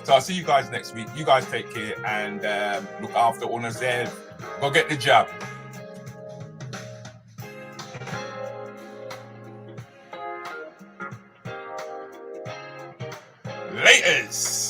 So I'll see you guys next week. You guys take care and look after Onazev. Go get the job. Laters.